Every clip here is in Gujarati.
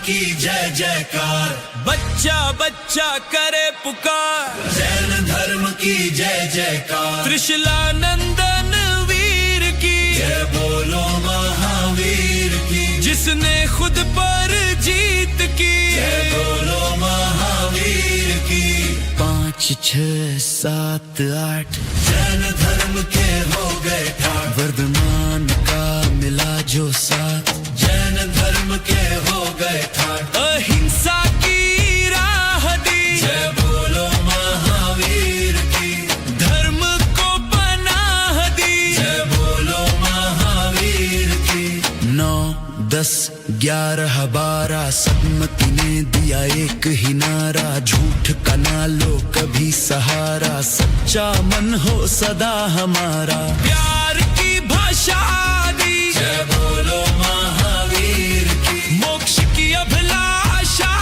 की जय जयकार। बच्चा बच्चा करे पुकार, जैन धर्म की जय जयकार। त्रिशलानंदन वीर की जय बोलो महावीर की, जिसने खुद पर जीत की। जय बोलो महावीर की। 5 6 7 8 जैन धर्म के हो गए ठाठ, वर्धमान का मिला जो साथ। जैन धर्म के हो गए ठाठ, अहिंसा की राह दी, जय बोलो महावीर की। धर्म को पनाह दी। जय बोलो महावीर की। 9 10 11 12 सतमती ने दिया एक ही नारा, झूठ का ना लो कभी सहारा, सच्चा मन हो सदा हमारा। प्यार की भाषा दी, जय बोलो महावीर की। मोक्ष की अभिलाषा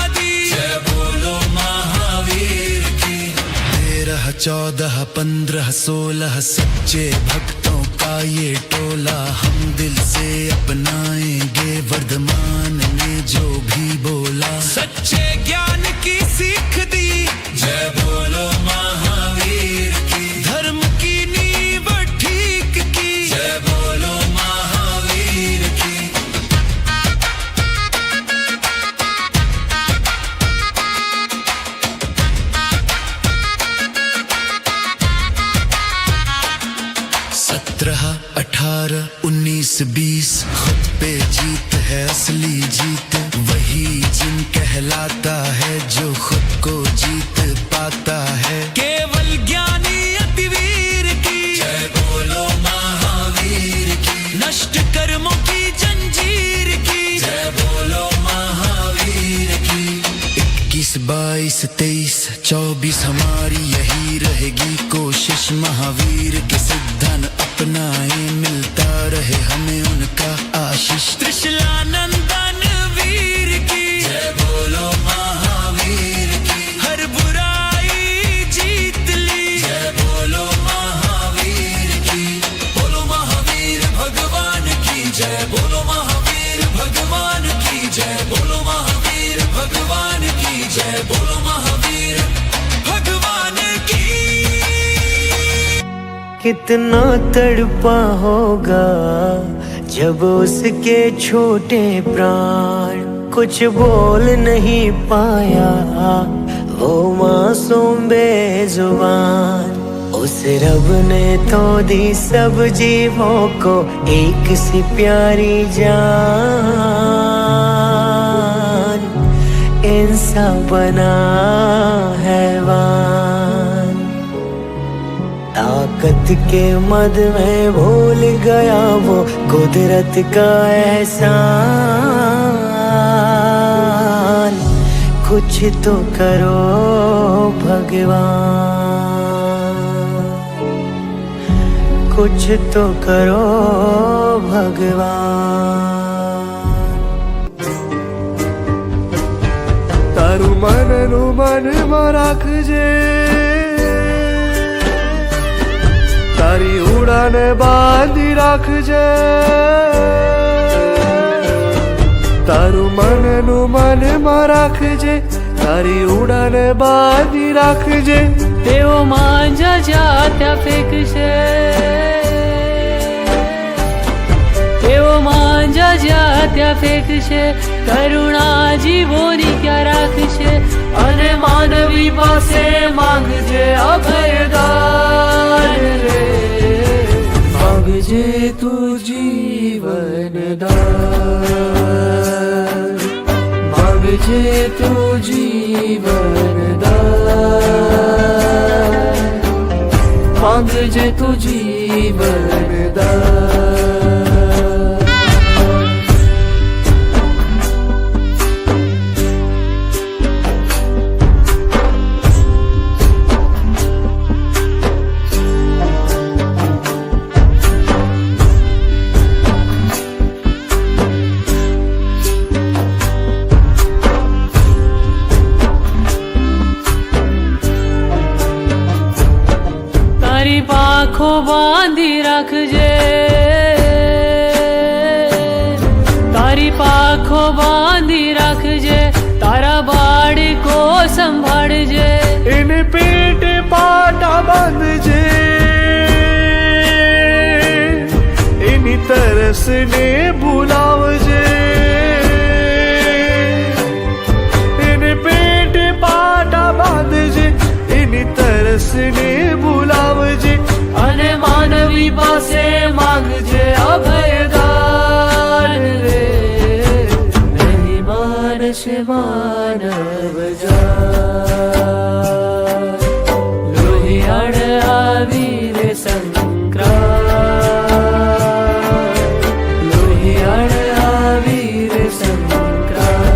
दी। जय बोलो महावीर की। 13 14 15 16 सच्चे भक्तों का ये टोला, हम दिल से अपनाएंगे वर्धमान ने जो भी बोला। सच्चे ज्ञान की सीख दी, जय बोलो महावीर की। धर्म की नींव ठीक की। जय बोलो महावीर की। सत्रह 18 19 20 खुद पे जीत है असली जीत, वही जिन कहलाता है जो खुद को जीत पाता है। केवल ज्ञानी अतिवीर की, जय बोलो महावीर की। नष्ट कर्मों की जंजीर की। जय बोलो महावीर की। 21 22 23 24 हमारी यही रहेगी कोशिश, महावीर के सिद्धांत अपनाए, मिलता रहे हमें उनका आशीष। त्रिशलानंदन वीर की, जय बोलो महावीर की। हर बुराई जीत ली। जय बोलो महावीर की। बोलो महावीर भगवान की जय। बोलो महावीर भगवान की जय। बोलो महावीर भगवान की जय। बोलो महावीर भगवान की। कितना तड़पा होगा जब उसके छोटे प्राण कुछ बोल नहीं पाया, वो मासूम बेजुबान। उस रब ने तो दी सब जीवों को एक सी प्यारी जान, इंसान बना हैवान। ताकत के मद में भूल गया वो कुदरत का एहसान। कुछ तो करो भगवान, कुछ तो करो भगवान। તારું મનનું મનમાં રાખજે, તારી ઉડાને બાંધી રાખજે। તારું મનનું મનમાં રાખજે, તારી ઉડાને બાંધી રાખજે। તેઓ માંજા જાત્યા ફેંકશે, તેઓ માંજા જાત્યા ફેંકશે, કરુણા જીવોની ક્યાં રાખશે। અને માનવી પાસે માંગજે અભયદાન રે, માંગજે તું જીવન દાન, માંગજે તું જીવન દાન, માંગજે તું જીવન દાન। પાંખો બાંધી રાખજે, તારી તારી પાખો બાંધી રાખજે, તારા બાળકો સંભાળજે, એને પેટે પાટા બાંધજે, એની તરસને ભૂલાવજે, એને પેટે પાટા બાંધજે, એની તરસને ભૂલાવજે, અને માનવી પાસે માંગજે અભયદાન રે, નહીં માનશે માનવ જાન, લોહિયાળ આવી રે સંક્રાંત, લોહિયાળ આવી રે સંક્રાંત.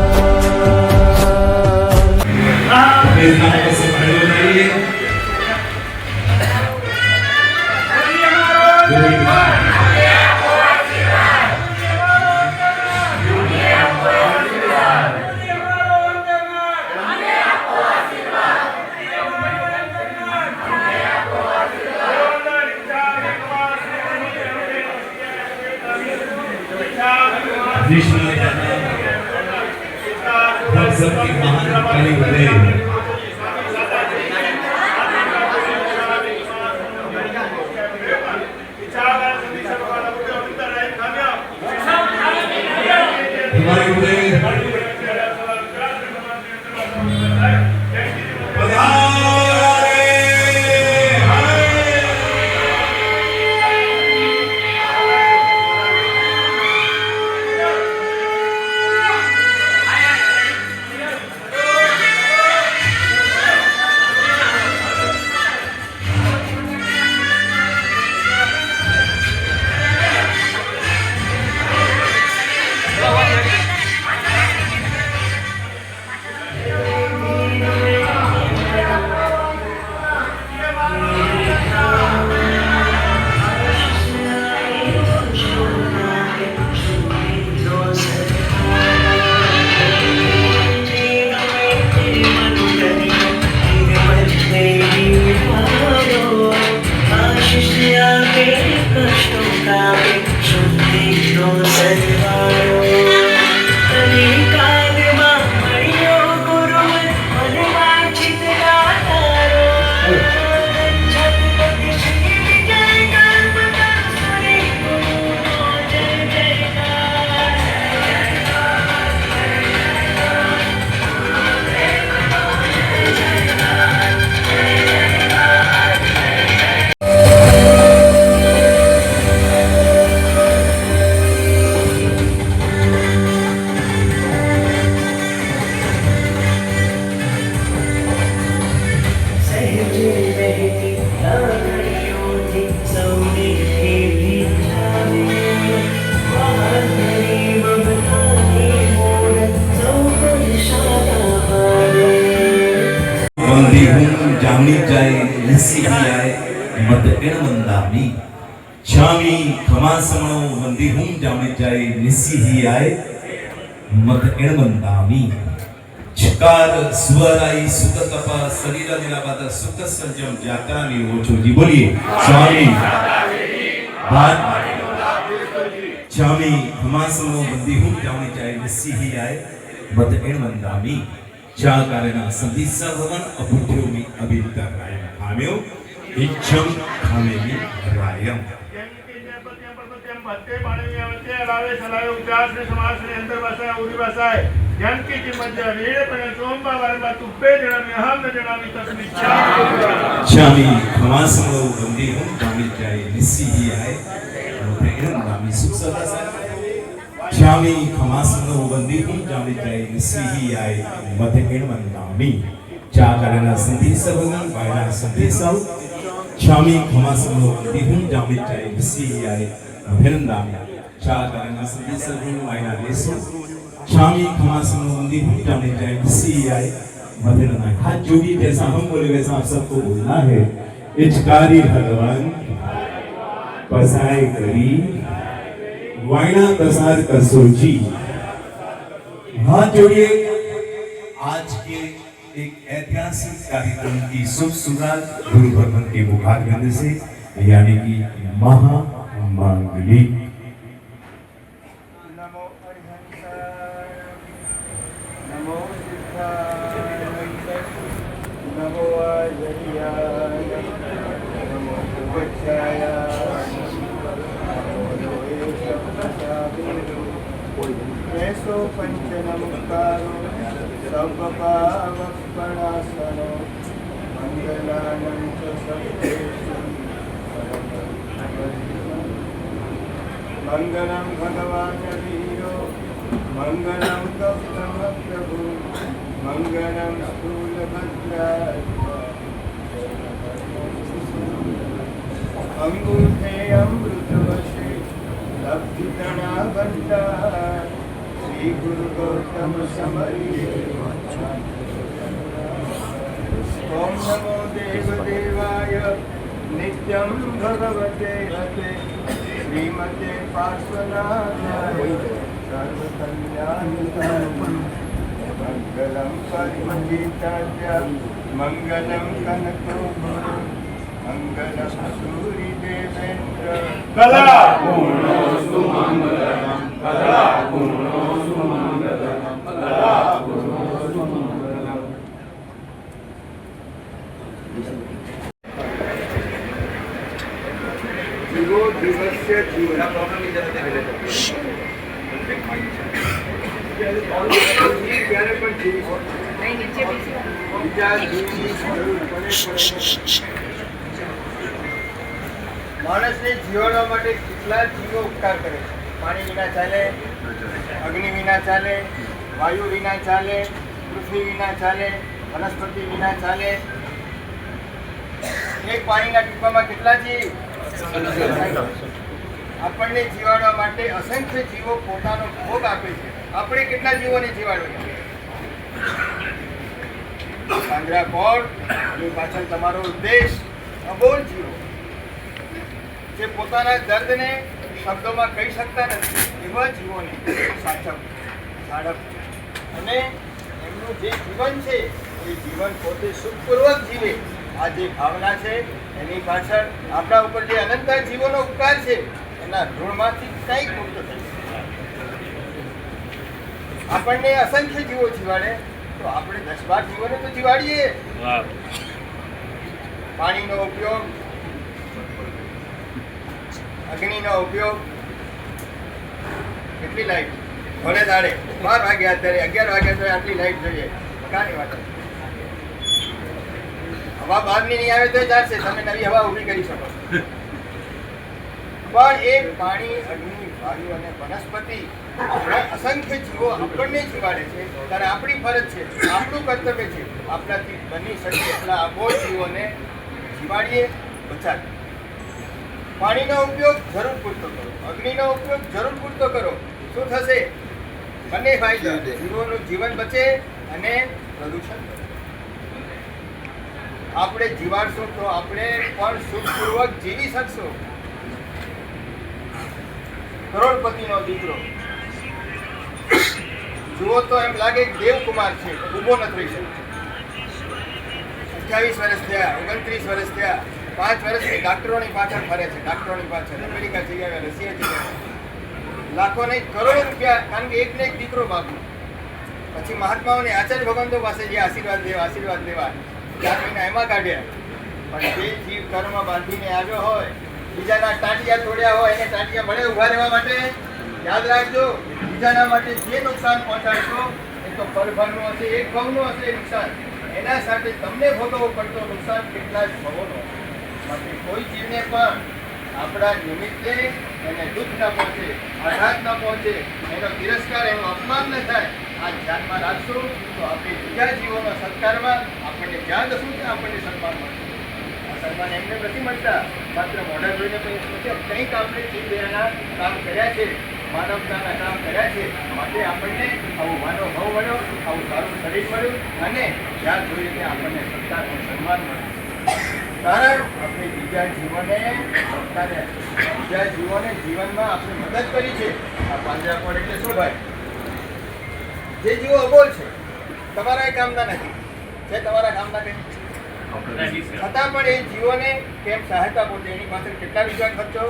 सबकी महान कली उदय हमारे उदय जामनी जाए लस्सी ही आए मत एण वंदामी छामी खमासमणो वंदी हूं जामनी जाए लस्सी ही आए मत एण वंदामी छकार सुवराई सुख तपा शरीर निराबादा सुख संजम जात्रानी ओछो जी बोलिए स्वामी बात छामी खमासमणो वंदी हूं जामनी जाए लस्सी ही आए मत एण वंदामी चा कारण संधीसा भवन अपुठ्योमी अभितरायम खाम्यो इच्छम खामेमी रायम भत्ते पाणी व्यवस्थे लावे सलावे उद्यास ने समास ने अंदर बसाय उरी बसाय जानकी की मध्य रीड पण सोमबा वारंबा तुब्बे जणामी अहम न जणामी तस्मी छामी खमासमो वंदी हूं जामी जाए निस्सी ही आए प्रेम नामी सुख सदा छामी खमासमो वंदी हूं जामी जाए निस्सी ही आए मध्य एण वंदामी चा कारण संधि सबगन वायना संधि सब छामी खमासमो वंदी हूं जामी जाए निस्सी ही आए अभिनंदामी चा कारण संधि सबगन वायना देसो छामी खमासमो वंदी हूं जामी जाए निस्सी ही आए अभिनंदामी हाथ जोड़ी जैसा हम बोले वैसा आप सबको बोलना है इचकारी भगवान पसाय करी वायना प्रसाद कसोजी हाथ जोड़िए। आज के एक ऐतिहासिक कार्यक्रम की शुभ शुरुआत गुरु भगवान के मुखारविंद से यानी कि महामांगलिक નમો આર્યાય નમો વચ્ચાય એસો પંચનમુક્તારો સર્વપાવપણાસનો મંગલાનં ચ સર્વેષુ મંગલમ ભગવાન વીરો મંગલમ ગૌતમ પ્રભુ મંગલમ સ્થૂલભદ્રાય અંગુઠે અમૃતવશે લબ્ધિતણા ભંડાર શ્રી ગુરુ ગૌતમ સમરીએ ઓમ નમો દેવ દેવાય નિત્યમ ભગવતે હતે શ્રીમતે પાર્શ્વનાથાય સર્વકલ્યાણકારિણે મંગલમ પરિમંડિતાય મંગલમ કનકોભરે મંગલમ સૂર્યદેવેન્દ્ર કલા પૂર્ણોસ્તુ મંગલમ કલા પૂર્ણોસ્તુ મંગલમ કલા પૂર્ણોસ્તુ મંગલમ. જીવો દિવસ્ય જીવન ત્યારે પણ જીવી બીજા જીવની જરૂર પડે. માણસને જીવવા માટે કેટલા જીવો ઉપકાર કરે છે. પાણી વિના ચાલે, અગ્નિ વિના ચાલે, વાયુ વિના ચાલે, પૃથ્વી વિના ચાલે, વનસ્પતિ વિના ચાલે. એક પાણીના ટીપામાં કેટલા જીવ? આપણને જીવાડવા માટે અસંખ્ય જીવો પોતાનો ભોગ આપે છે. આપણે કેટલા જીવોને જીવાડવા? પાંજરા કોળ એની પાછળ તમારો ઉદ્દેશ અબોલ જીવો જે પોતાના દર્દને શબ્દોમાં કહી શકતા નથી એવા જીવોને સાચવ, સાડપ અને એમનું જે જીવન છે એ જીવન પોતે સુખપૂર્વક જીવે. આ જે ભાવના છે એની પાછળ આપણા ઉપર જે અનંત જીવોનો ઉપકાર છે એના ઋણમાંથી કંઈક મુક્ત થઈ. આપણને અસંખ્ય જીવો જીવાડે તો આપણે 10-12 જીવોને તો જીવાડીએ. પાણીનો ઉપયોગ, અગ્નિનો ઉપયોગ, કેટલી લાઈટ ભલે દાડે 12 વાગ્યા, અત્યારે 11 વાગ્યા તો આટલી લાઈટ જોઈએ. કાની વાત હવા બહારની નહીં આવે તો ચાલશે, તમે નવી હવા ઊભી કરી શકો. પણ એ પાણી, અગ્નિ, વાયુ અને વનસ્પતિ અસંખ્ય જીવો આપણને જીવાડે છે ત્યારે આપણી ફરજ છે, આપણું કર્તવ્ય છે, આપણાથી બની શકે એટલા અબોલ જીવોને જીવાડીએ, બચાવીએ. પાણીનો ઉપયોગ જરૂર પૂરતો કરો, અગ્નિનો ઉપયોગ જરૂર પૂરતો કરો. શું થશે? બંને ફાયદા. જીવોનું જીવન બચે અને પ્રદૂષણ બચે. આપણે જીવાડશું તો આપણે પણ સુખપૂર્વક જીવી શકશું. કરોડપતિનો દીકરો જુઓ તો એમ લાગે કે દેવકુમાર છે, ઊભો નથી રહી શકતો. 28 વર્ષ થયા, 29 વર્ષ થયા, 5 વર્ષથી ડૉક્ટરોની પાછળ ફરે છે, ડૉક્ટરોની પાછળ. અમેરિકા જઈ આવ્યા, રશિયા જઈ આવ્યા, લાખો નહીં કરોડો રૂપિયા, કારણ કે એકને એક દીકરો બાકી. પછી મહાત્માઓને આચાર્ય ભગવંતો પાસે જે આશીર્વાદ લેવા 4 મહિના એમાં કાઢ્યા. પણ જે જીવ કર્મ બાંધીને આવ્યો હોય, બીજાના ટાંટિયા તોડ્યા હોય, એને ટાંટિયા મળે ઊભા રહેવા માટે. યાદ રાખજો, બીજાના માટે જે નુકસાન પહોંચાડશો એ તો પરભરનું હશે, એક ભવનું હશે નુકસાન. એના સાથે તમને ભોગવવો પડતો નુકસાન કેટલા જ ભવોનો. માટે કોઈ જીવને પણ આપણા નિમિત્તે એને દુઃખ ન પહોંચે, આઘાત ન પહોંચે, એનો તિરસ્કાર, એનું અપમાન ન થાય, આ ધ્યાનમાં રાખશું તો આપણે બીજા જીવોના સત્કારમાં આપણને જ્યાં જશું ત્યાં આપણને સન્માન મળશે. આ સન્માન એમને નથી મળતા માત્ર મોઢા જોઈને કંઈક આપણે જીવ દયાના કામ કર્યા છે, માનવતાના કામ કર્યા છે, માટે આપણને આવું માનવ ભાવ મળ્યો, આવું સારું શરીર મળ્યું અને જ્યાં જોઈએ ત્યાં આપણને સત્તાનું સન્માન મળ્યું. કારણ આપણે બીજા જીવોને જીવનમાં આપણે મદદ કરી છે. આ પાંજરાપોળ એટલે શું ભાઈ? જે જીવો અબોલ છે, તમારા કામના નથી, છે તમારા કામના કંઈ, છતાં પણ એ જીવોને કેમ સહાયતા પહોંચે એની પાછળ કેટલા રૂપિયા ખર્ચો?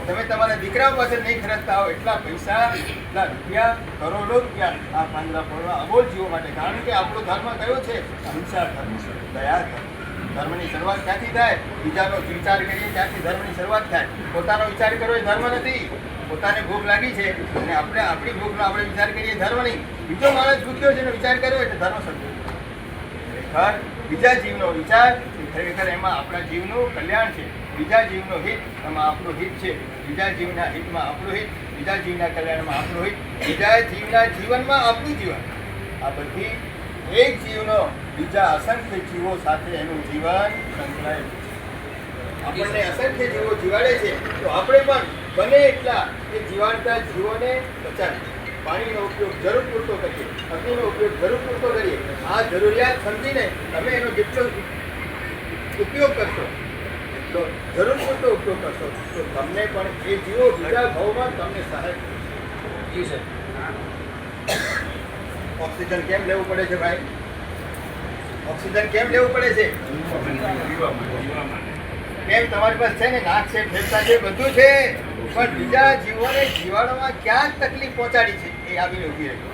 તમે તમારા દીકરાઓ પાસે નહીં ખર્ચતા હો એટલા પૈસા, એટલા રૂપિયા, કરોડો રૂપિયા આ પાંદડા ફળવા અબોલ જીવો માટે. કારણ કે આપણો ધર્મ કયો છે? અહિંસા ધર્મ, દયા ધર્મ. ધર્મની શરૂઆત ક્યાંથી થાય? બીજાનો વિચાર કરીએ ત્યાંથી ધર્મની શરૂઆત થાય. પોતાનો વિચાર કરવો એ ધર્મ નથી. પોતાને ભૂખ લાગી છે અને આપણે આપણી ભૂખનો આપણે વિચાર કરીએ ધર્મ નહીં. બીજો માણસ ભૂખ્યો છે એનો વિચાર કર્યો એટલે ધર્મ સમજો. ખરેખર બીજા જીવનો વિચાર ખરેખર એમાં આપણા જીવનું કલ્યાણ છે. બીજા જીવનું હિત એમાં આપણું હિત છે. બીજા જીવના હિતમાં આપણું હિત, બીજા જીવના કલ્યાણમાં આપણું હિત, બીજા જીવના જીવનમાં આપણું જીવન. આ બધી એક જીવનો બીજા અસંખ્ય જીવો સાથે એનું જીવન સંકળાયેલું છે. આપણને અસંખ્ય જીવો જીવાડે છે તો આપણે પણ બને એટલા એ જીવાડતા જીવોને બચાવીએ. પાણીનો ઉપયોગ જરૂર પૂરતો કરીએ, અગ્નિનો ઉપયોગ જરૂર પૂરતો કરીએ. આ જરૂરિયાત સમજીને તમે એનો જેટલો ઉપયોગ કરશો, એટલો જરૂર પૂરતો ઉપયોગ કરશો તો તમને પણ એ જીવો બીજા ભાવમાં તમને સહાય કરશે. ઓક્સિજન કેમ લેવું પડે છે ભાઈ? ઓક્સિજન કેમ લેવું પડે છે? કેમ? તમારી પાસે છે ને, નાક છે, ફેફસા છે, બધું છે, પણ બીજા જીવોને જીવાડવામાં ક્યાં તકલીફ પહોંચાડી છે એ આવીને ઊભી રહી.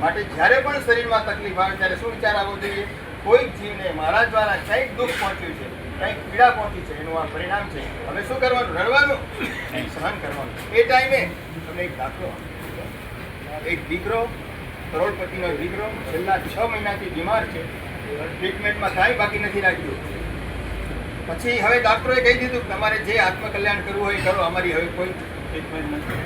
માટે જ્યારે પણ શરીરમાં તકલીફ આવે ત્યારે શું વિચાર આવવો જોઈએ? કોઈક જીવને મારા દ્વારા કંઈક દુઃખ પહોંચ્યું છે, કંઈક પીડા પહોંચી છે, એનું આ પરિણામ છે. હવે શું કરવાનું? રડવાનું? સહન કરવાનું. એ ટાઈમે તમને એક દાખલો આપું. એક દીકરો, કરોડપતિનો દીકરો, છેલ્લા 6 મહિનાથી બીમાર છે. ટ્રીટમેન્ટમાં કાંઈ બાકી નથી રાખ્યું. પછી હવે ડૉક્ટરોએ કહી દીધું કે તમારે જે આત્મકલ્યાણ કરવું હોય એ કરો, અમારી હવે કોઈ ટ્રીટમેન્ટ નથી.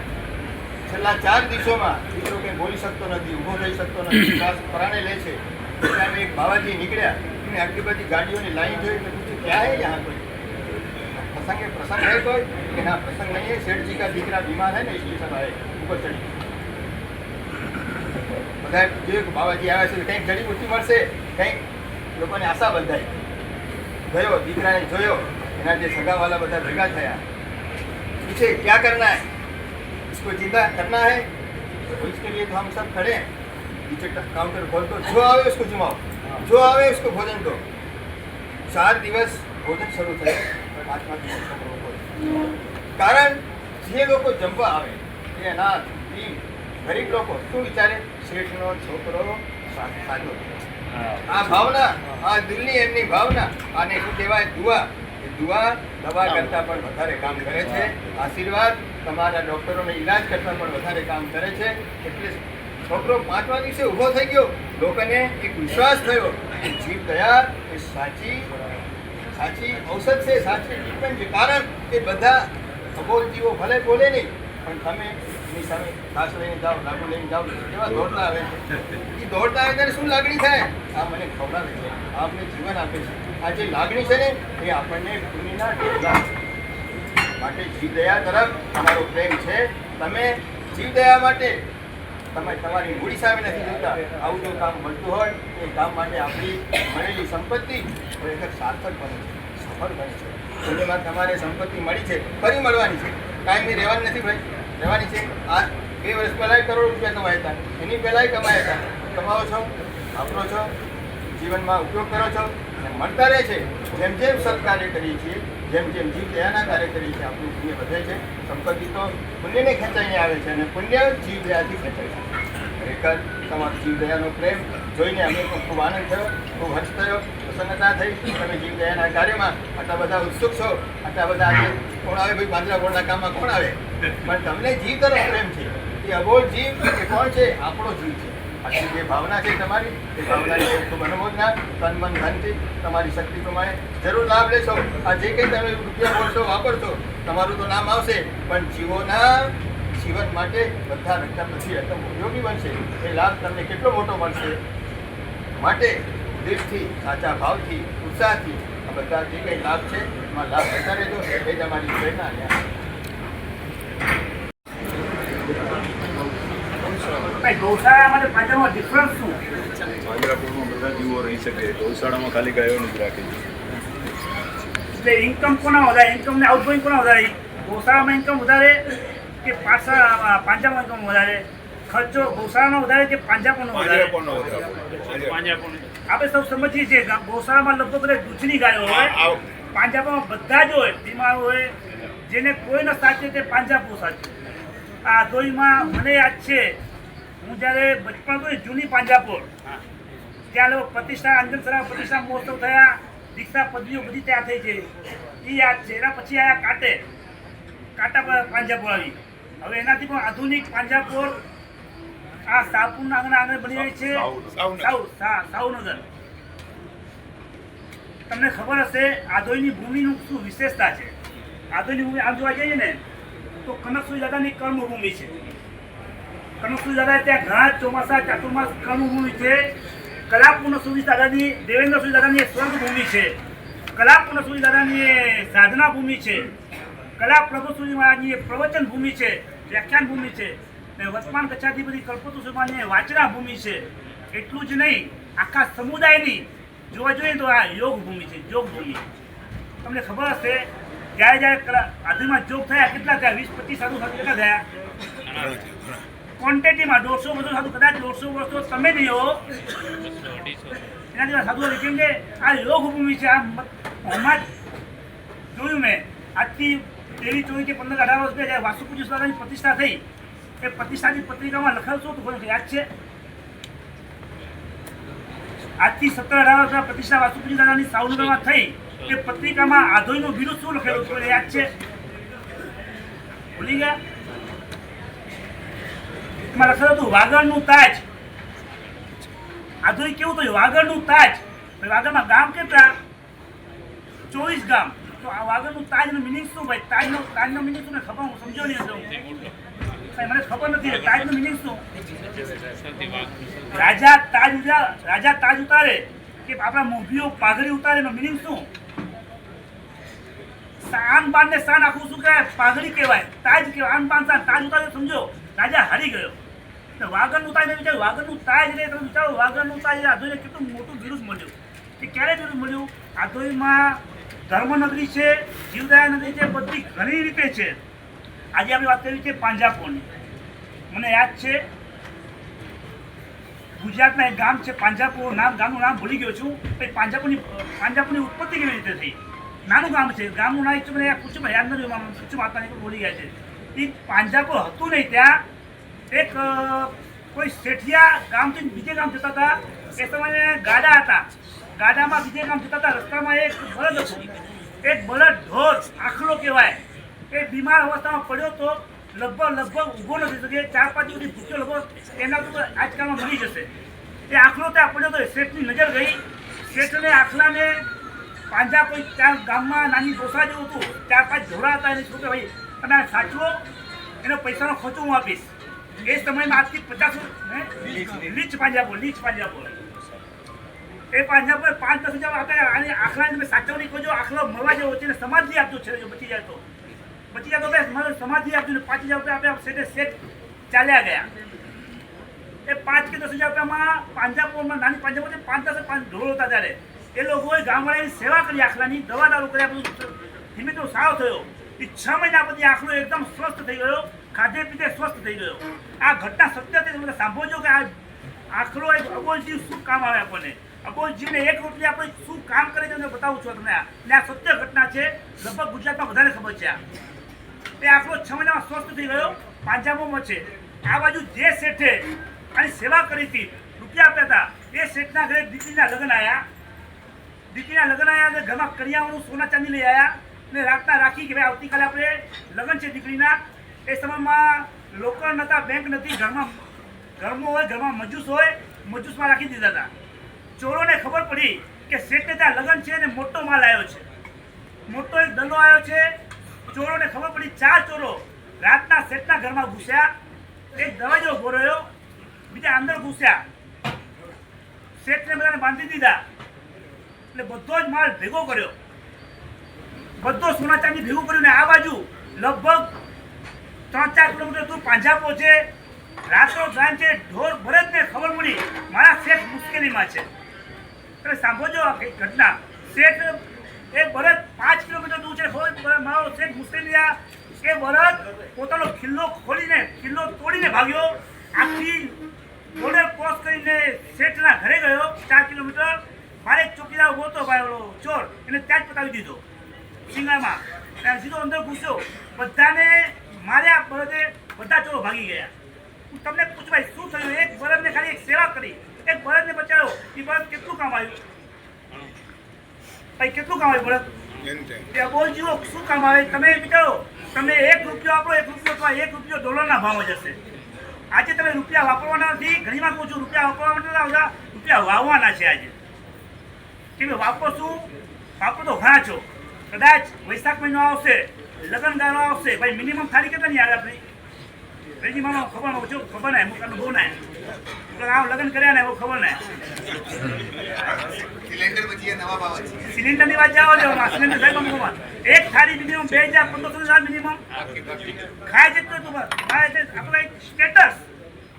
છેલ્લા 4 દિવસોમાં દીકરો કંઈ બોલી શકતો નથી, ઊભો થઈ શકતો નથી, શ્વાસ પ્રાણે લે છે. ત્યારે એક બાવાજી નીકળ્યા, એમને આટલી બધી ગાડીઓની લાઈન જોઈ એટલે પૂછ્યું ક્યાં હે યહાં કોઈ પ્રસંગ है कोई? कि ना प्रसंग नहीं है, सेठ जी का दीकरा बीमार है ना इसलिए सब आए ऊपर चढ़ी. બધા જોયું કે બાવાજી આવ્યા છે, કંઈક જડીબુટ્ટી મળશે, કંઈક લોકોને આશા બંધાઈ. ગયો, દીકરાને જોયો, એના જે સગાવાલા બધા ભેગા થયા. પૂછે क्या करना है? इसको जिंदा करना है तो इसके लिए तो हम सब खड़े हैं. नीचे काउंटर खोल दो, जो आवे उसको जुमाओ, जो आवे उसको भोजन दो. 4 દિવસ ભોજન શરૂ થયું. 5મા દિવસ કારણ જે લોકો જમવા આવે એ અનાથ, ગરીબ લોકો શું વિચારે? શેઠનો છોકરો સાજો. આ ભાવના, આ દિલની એમની ભાવના, આને શું કહેવાય? દુઆ. એ દુઆ દવા કરતાં પણ વધારે કામ કરે છે. આશીર્વાદ તમારા ડૉક્ટરોને ઈલાજ કરતાં પણ વધારે કામ કરે છે. એટલે છોકરો 5મા દિવસે ઊભો થઈ ગયો. લોકોને એક વિશ્વાસ થયો કે જીવ દયા એ સાચી ઔષધ છે, સાચી ટ્રીટમેન્ટ છે. કારણ કે બધા અબોલ જીવો ભલે બોલે નહીં, પણ તમે એની સામે ઘાસ લઈને જાઓ, લાડુ લઈને જાઓ, એવા દોડતા આવે છે. એ દોડતા આવે ત્યારે શું લાગણી થાય? આ મને ખવડાવે છે, આ અમને જીવન આપે છે. આ જે લાગણી છે ને એ આપણને પુણ્યના ઢેકડા. માટે જીવદયા તરફ તમારો પ્રેમ છે. તમે જીવદયા માટે તમે તમારી મૂડી સામે નથી જોતા. આવું જો કામ મળતું હોય એ કામ માટે આપણી મળેલી સંપત્તિ ખરેખર સાર્થક બને છે, સફળ બને છે. પુણ્યમાં તમારે સંપત્તિ મળી છે, ફરી મળવાની છે. કાયમી રહેવાની નથી ભાઈ, રહેવાની છે. આ 2 વર્ષ પહેલાં કરોડ રૂપિયા કમાયા હતા, એની પહેલાંય કમાયા હતા. કમાવો છો, વાપરો છો, જીવનમાં ઉપયોગ કરો છો અને મળતા રહે છે. જેમ જેમ સત્કાર્ય કરીએ છીએ, જેમ જેમ જીવ દયાના કાર્ય કરીએ છીએ, આપણું પુણ્ય વધે છે. સંપત્તિ તો પુણ્યને ખેંચાઈને આવે છે અને પુણ્ય જીવ દયાથી ખેંચાય છે. ખરેખર તમારો જીવ દયાનો પ્રેમ જોઈને અમને ખૂબ આનંદ થયો, ખૂબ હર્ષ થયો, પ્રસન્નતા થઈ. તમે જીવ દયાના કાર્યમાં આટલા બધા ઉત્સુક છો, આટલા બધા આજે કોણ આવે ભાઈ? પાંદડા ગોળના કામમાં કોણ આવે? પણ તમને જીવ તરફ પ્રેમ છે. એ અબોલ જીવ એ કોણ છે? આપણો જીવ છે. આટલી જે ભાવના છે તમારી, એ ભાવનાની ખૂબ અનુમોદના. તન મન ધનથી તમારી શક્તિ પ્રમાણે જરૂર લાભ લેશો. આ જે કંઈ તમે રૂપિયા બોલશો, વાપરશો, તમારું તો નામ આવશે, પણ જીવોના જીવન માટે બધા રકમ નથી, રકમ ઉપયોગી બનશે. એ લાભ તમને કેટલો મોટો મળશે. માટે દિલથી, સાચા ભાવથી, ઉત્સાહથી આ બધા જે કંઈ લાભ છે એમાં લાભ લેતા રહેજો. એ જ અમારી પ્રેરણા. ગૌશાળામાં પાંજરામાં ડિફરન્સ શું? પાંજરાપોળમાં બધા જીવો રહી શકે, ગૌશાળામાં ખાલી ગાયોને જ રાખે છે. એટલે ઇન્કમ કોના વધારે? ઇન્કમ ને આઉટગોઈંગ કોના વધારે? ગૌશાળામાં ઇન્કમ વધારે કે પાંજરામાં ઇન્કમ વધારે? ખર્ચો ગૌશાળાનો વધારે કે પાંજરાપોળનો વધારે? આપણે સૌ સમજીએ છીએ ગૌશાળામાં લગભગ બધા દૂધની ગાયો હોય, પાંજરાપોળમાં બધા જ હોય, બીમાર હોય, જેને કોઈનો સાચે તે પાંજાપુર સાચે. આ આધોઈમાં મને યાદ છે, હું જ્યારે બચપણ હતો જૂની પાંજાપુર, ત્યાં લોકો પ્રતિષ્ઠા અંજનસરા પ્રતિષ્ઠા મહોત્સવ થયા, દીક્ષા પદવીઓ બધી ત્યાં થઈ છે, એ યાદ છે. એના પછી આવ્યા કાંટા પર પાંજાપુર આવી. હવે એનાથી પણ આધુનિક પાંજાપુર આ સાપુરના આગળ બની રહી છે, સાઉનગર. તમને ખબર હશે આધોઈની ભૂમિનું શું વિશેષતા છે. આધોઈની ભૂમિ આમ જોવા જઈએ ને તો કનકસુરી દાદાની કર્મભૂમિ છે. કનકસુરી દાદા ત્યાં ઘણા ચોમાસા ચાતુર્માસ કર્મભૂમિ છે. કલાપૂર્ણ સૂરી દાદાની દેવેન્દ્ર સૂરી દાદાની સ્વર્ગભૂમિ છે. કલાપૂર્ણ સૂરી દાદાની સાધના ભૂમિ છે. કલા પ્રભુ સૂરી મહારાજની પ્રવચન ભૂમિ છે, વ્યાખ્યાન ભૂમિ છે. ને વર્તમાન કચ્છાધિપતિ કલ્પતરુ સુમાની વાંચના ભૂમિ છે. એટલું જ નહીં, આખા સમુદાયની જોવા જોઈએ તો આ યોગ ભૂમિ છે, યોગ ભૂમિ. તમને ખબર હશે જ્યારે આધુમાં જોગ થયા કેટલા થયા, 20-25 સાધુ કેટલા થયા ક્વોન્ટિટીમાં 150 વર્ષો સાધુ, કદાચ 150 વર્ષો તમે નહીં હો એના જેવા સાધુ. કેમ કે આ યોગ ભૂમિ છે. આ હમણાં જોયું મેં આજથી 23-24 કે 15-18 વર્ષ પહેલાં વાસુપૂજ્ય દાદાની પ્રતિષ્ઠા થઈ, એ પ્રતિષ્ઠાની પત્રિકામાં લખાયું શું હતું યાદ છે? આજથી 17-18 વર્ષ પ્રતિષ્ઠા વાસુપૂજ્ય દાદાની સાઉનગરમાં થઈ, એ પત્રિકામાં આધોઈનું વિરુદ્ધ શું લખેલું હતું યાદ છે? ભૂલી ગયા? એમાં લખેલું હતું વાગડનું તાજ. આધોઈ કેવું થયું? વાગડનું તાજ. વાગડમાં ગામ કેટલા? 24 ગામ. તો આ વાગડનું તાજનું મિનિંગ શું ભાઈ? તાજનો મિનિંગ શું ખબર? હું સમજો નહીં હતો, મને ખબર નથી. તાજનું મિનિંગ શું? રાજા તાજ ઉતારે કે આપણા મોભીઓ પાઘડી ઉતારે એનો મિનિંગ શું? આન બાન ને શાન આખું શું કહેવાય? પાઘડી કહેવાય, તાજ કહેવાય. આન બાન શાન તાજ ઉતારે સમજો રાજા હારી ગયો. વાગડનું તાજ વિચાર્યું, વાગડનું તાજ રે તમે વિચારો, વાગડનું તાજ આધોઈને કેટલું મોટું વિરુદ્ધ મળ્યું. કે ક્યારે વિરુદ્ધ મળ્યું? આધોઈમાં ધર્મનગરી છે, જીવદયા નગરી છે, બધી ઘણી રીતે છે. આજે આપણે વાત કરી છે પાંજાપોરની. મને યાદ છે ગુજરાતના એક ગામ છે પાંજાપોર, ગામનું નામ ભૂલી ગયો છું. પાંજાપોરની ઉત્પત્તિ કેવી રીતે થઈ? નાનું ગામ છે, ગામનું નામ મને પૂછ્યું, યાદ નથી, પૂછ્યું માતાને ભૂલી ગયા છે. એ પાંજાપોર હતું નહીં, ત્યાં એક કોઈ શેઠિયા ગામથી બીજે ગામ જતા હતા. એ સમયે ગાડા હતા, ગાડામાં બીજે ગામ જતા હતા. રસ્તામાં એક બળદ હતું, એક બળદ ઢોર આખલો કહેવાય. એ બીમાર અવસ્થામાં પડ્યો તો લગભગ ઊભો નથી શકે, 4-5 દિવસથી ભૂખ્યો લગભગ એના તો આજકાલમાં મરી જશે. એ આખલો ત્યાં પડ્યો તો શેઠની નજર ગઈ. શેઠને આખલાને પાંજા કોઈ ત્યાં ગામમાં નાની ડોસા જેવું હતું, 4-5 ઢોરા હતા. એને શું કે ભાઈ તમે આ સાચવો, એનો પૈસાનો ખર્ચો હું આપીશ. એ સમયમાં આજથી 50 લીચ પાંજાપોર. એ પાંજાપોર 5-10 હજાર આપ્યા. અને આખલાને તમે સાચવણી કરજો, આખલો મળવા જેવો છે, સમાધિ આપજો છે, જો બચી જાય તો સમાધિ આપજો ને. 5,000 રૂપિયા આપ્યા. શેઠ ચાલ્યા ગયા. એ 5 કે 10 હજાર રૂપિયામાં પાંજાપોરમાં, નાની પાંજાપોર 5-10 ઢોરો હતા ત્યારે એ લોકોએ ગામવાળાની સેવા કરી, આખલાની દવા દારૂ કર્યા, બધું ધીમે ધીમે સારો થયો. એ 6 મહિના પછી આખલો એકદમ સ્વસ્થ થઈ ગયો, ખાધે પીધે સ્વસ્થ થઈ ગયો. આ ઘટના સત્ય છે, તમે સાંભળજો કે આ આખલો એક અબોલ જીવ શું કામ આવે આપણને. અબોલ જીવને એક રોટલી આપણે શું કામ કરે છે તમને બતાવું છું તમને. આ સત્ય ઘટના છે, લગભગ ગુજરાતમાં બધાને ખબર છે. એ આખલો 6 મહિનામાં સ્વસ્થ થઈ ગયો. પાંજાબોમાં છે. આ બાજુ જે શેઠે આની સેવા કરી હતી, રૂપિયા આપ્યા હતા, એ શેઠના ઘરે દીકરીના લગ્ન આવ્યા. અને ઘરમાં કરિયાવાનું સોના ચાંદી લઈ આવ્યા ને રાતના રાખી કે ભાઈ આવતીકાલે આપણે લગ્ન છે દીકરીના. એ સમયમાં લોકર નહોતા, બેંક નથી, ઘરમાં મજૂસ હોય, મજૂસમાં રાખી દીધા હતા. ચોરોને ખબર પડી કે શેઠને ત્યાં લગ્ન છે ને મોટો માલ આવ્યો છે, મોટો એક દલો આવ્યો છે. ચોરોને ખબર પડી, 4 ચોરો રાતના શેઠના ઘરમાં ઘૂસ્યા. એક દરવાજો ઉભો રહ્યો, બીજા અંદર ઘૂસ્યા. શેઠને બધાને બાંધી દીધા. એટલે બધો જ માલ ભેગો કર્યો, બધો સોના ચાંદી ભેગું કર્યું. ને આ બાજુ લગભગ 3-4 કિલોમીટર દૂર પાંજાપો છે. રાત્રો ગામ છે. ઢોર ભરતને ખબર પડી મારા શેઠ મુશ્કેલીમાં છે. તમે સાંભળજો આ ઘટના. શેઠ એ બળદ 5 કિલોમીટર દૂર છે, મારો શેઠ મુશ્કેલી. એ બળદ પોતાનો ખિલ્લો તોડીને ભાગ્યો. આખી બોર્ડર ક્રોસ કરીને શેઠના ઘરે ગયો. 4 કિલોમીટર. મારે એક ચોકીદાર ઉભો હતો ભાઈ, ઓલો ચોર, એને ત્યાં જ પતાવી દીધો સિંગામાં. અને સીધો અંદર ઘૂસ્યો, બધાને માર્યા, બળદે બધા ચોરો ભાગી ગયા. હું તમને પૂછું ભાઈ શું થયું? એક બળદને ખાલી એક સેવા કરી, એક બળદને બચાવ્યો, એ બળદ કેટલું કામ આવ્યું ભાઈ? કેટલું કામ આવ્યું બળદ? બોલ જીવો શું કામ આવે? તમે વિચારો, તમે 1 રૂપિયો આપો, 1 રૂપિયો અથવા 1 રૂપિયો ડોલરના ભાવ જશે. આજે તમે રૂપિયા વાપરવાના નથી. ઘણીવાર કહું છું રૂપિયા વાપરવાના નથી, રૂપિયા વાવવાના છે આજે. કે વાપરો શું? વાપરો તો ઘણા છો. કદાચ વૈશાખ મહિનો આવશે, લગ્ન ગાળો આવશે, ભાઈ મિનિમમ થાળી કેટલાની આવે આપણી? વેજી માનો ખબર ના મુકાનો બહુ ના લગ્ન કર્યા ને એવું ખબર ના. સિલિન્ડરની વાત જાઓ છો, સિલિન્ડર સાહેબ એક થાળી મિનિમમ 2500 મિનિમમ ખાય છે. તો આપણે સ્ટેટસ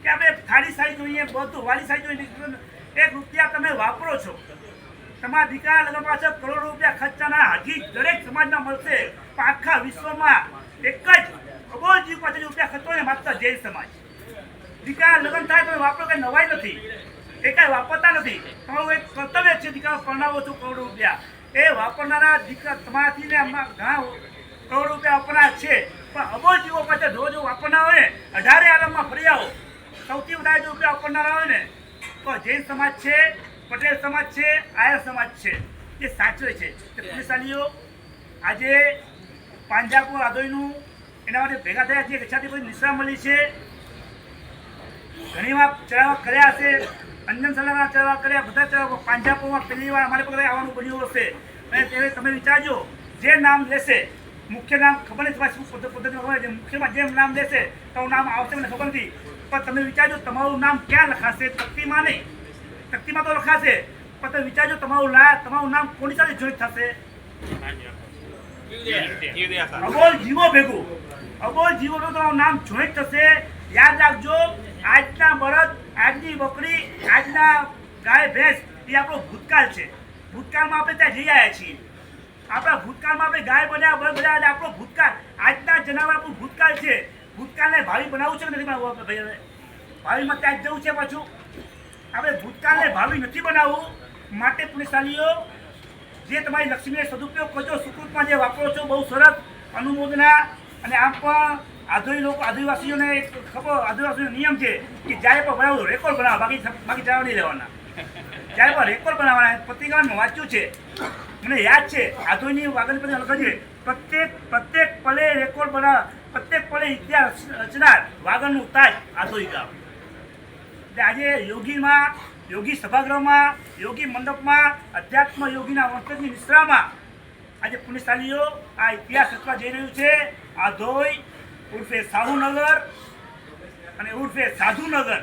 કે આપણે થાળી સાઈઝ જોઈએ, બધું વાળી સાઈઝ જોઈએ. 1 રૂપિયા તમે વાપરો છો, તમારા દીકરા લગ્ન પાછળ કરોડો રૂપિયા ખર્ચાના હજી દરેક સમાજમાં મળશે. પણ આખા વિશ્વમાં એક જ અબોજી પાછળ રૂપિયા ખર્ચો ને માત્ર જૈન સમાજ. દીકરા લગ્ન થાય તો વાપરો કઈ નવાઈ નથી, એ કઈ વાપરતા નથી. તમારું એક કર્તવ્ય છે, દીકરા પરણાવો છો કરોડો રૂપિયા, એ વાપરનારા દીકરા તમારાથી ને ઘણા કરોડો રૂપિયા વાપરનાર છે. પણ અબોજીઓ પાછળ રોજ વાપરનાર હોય ને 18 આલમમાં ફરી આવો, સૌથી વધારે જો રૂપિયા વાપરનારા હોય ને તો જૈન સમાજ છે, પટેલ સમાજ છે, આયર સમાજ છે. એ સાચવે છે કે પુલિસવાલીઓ આજે પાંજાપુર આદોઈનું એના માટે ભેગા થયા છે. કચ્છાથી કોઈ નિશ્રા મળી છે, ઘણીવાર ચડાવવા કર્યા હશે, અંજન સલાના ચડાવવા કર્યા, બધા ચડાવવા. પાંજાપુરમાં પહેલી વાર અમારે પકડાય આવવાનું બન્યું હશે. અને ત્યારે તમે વિચારજો, જે નામ લેશે, મુખ્ય નામ ખબર નથી તમારી શું પદ્ધતિમાં ખબર છે, મુખ્યમાં જેમ નામ લેશે તો નામ આવશે મને ખબર નથી. પણ તમે વિચારજો તમારું નામ ક્યાં લખાશે? તકતીમાં નહીં, તકતીમાં તો લખાશે, પણ તમે વિચારજો તમારું નામ કોની સાથે જોઈન્ટ થશે? અબોલ જીવો ભેગું, અબોલ જીવો ભેગું તમારું નામ જોઈન્ટ થશે. યાદ રાખજો, આજના બળદ, આજની બકરી, આજના ગાય ભેંસ એ આપણો ભૂતકાળ છે. ભૂતકાળમાં આપણે ત્યાં જઈ આવ્યા છીએ. આપણા ભૂતકાળમાં આપણે ગાય બન્યા, બળદ બન્યા, આપણો ભૂતકાળ, આજના જનાવર આપણું ભૂતકાળ છે. ભૂતકાળને ભાવિ બનાવવું છે કે નથી? ભાવિમાં ત્યાં જવું છે. પાછું આપણે ભૂતકાળને ભાવિ નથી બનાવવું. માટે પુણ્યશાલીઓ, જે તમારી લક્ષ્મીને સદુપયોગ કરજો, સુકૃતમાં જે વાપરો છો, બહુ સરસ અનુમોદના. અને આમ પણ આદિવાસીઓને ખબર, આદિવાસીનો નિયમ છે કે જ્યારે પણ બનાવો રેકોર્ડ બનાવો, બાકી જવા નહીં લેવાના. જ્યારે પણ રેકોર્ડ બનાવવાના. પત્રિકામાં વાંચ્યું છે, મને યાદ છે, આધોઈની વાગણી પછી અલગ છે. પ્રત્યેક પલે રેકોર્ડ બનાવ, પ્રત્યેક પલે ઇતિહાસ રચનાર વાગણનું તાજ આધોઈ ગામ. એટલે આજે યોગીમાં, યોગી સભાગૃહમાં, યોગી મંડપમાં, અધ્યાત્મ યોગીના વંશજની નિશ્રામાં આજે પુણ્યશાલીઓ આ ઇતિહાસ રચવા જઈ રહ્યું છે. આધોઈ ઉર્ફે સાહુનગર અને ઉર્ફે સાધુનગર,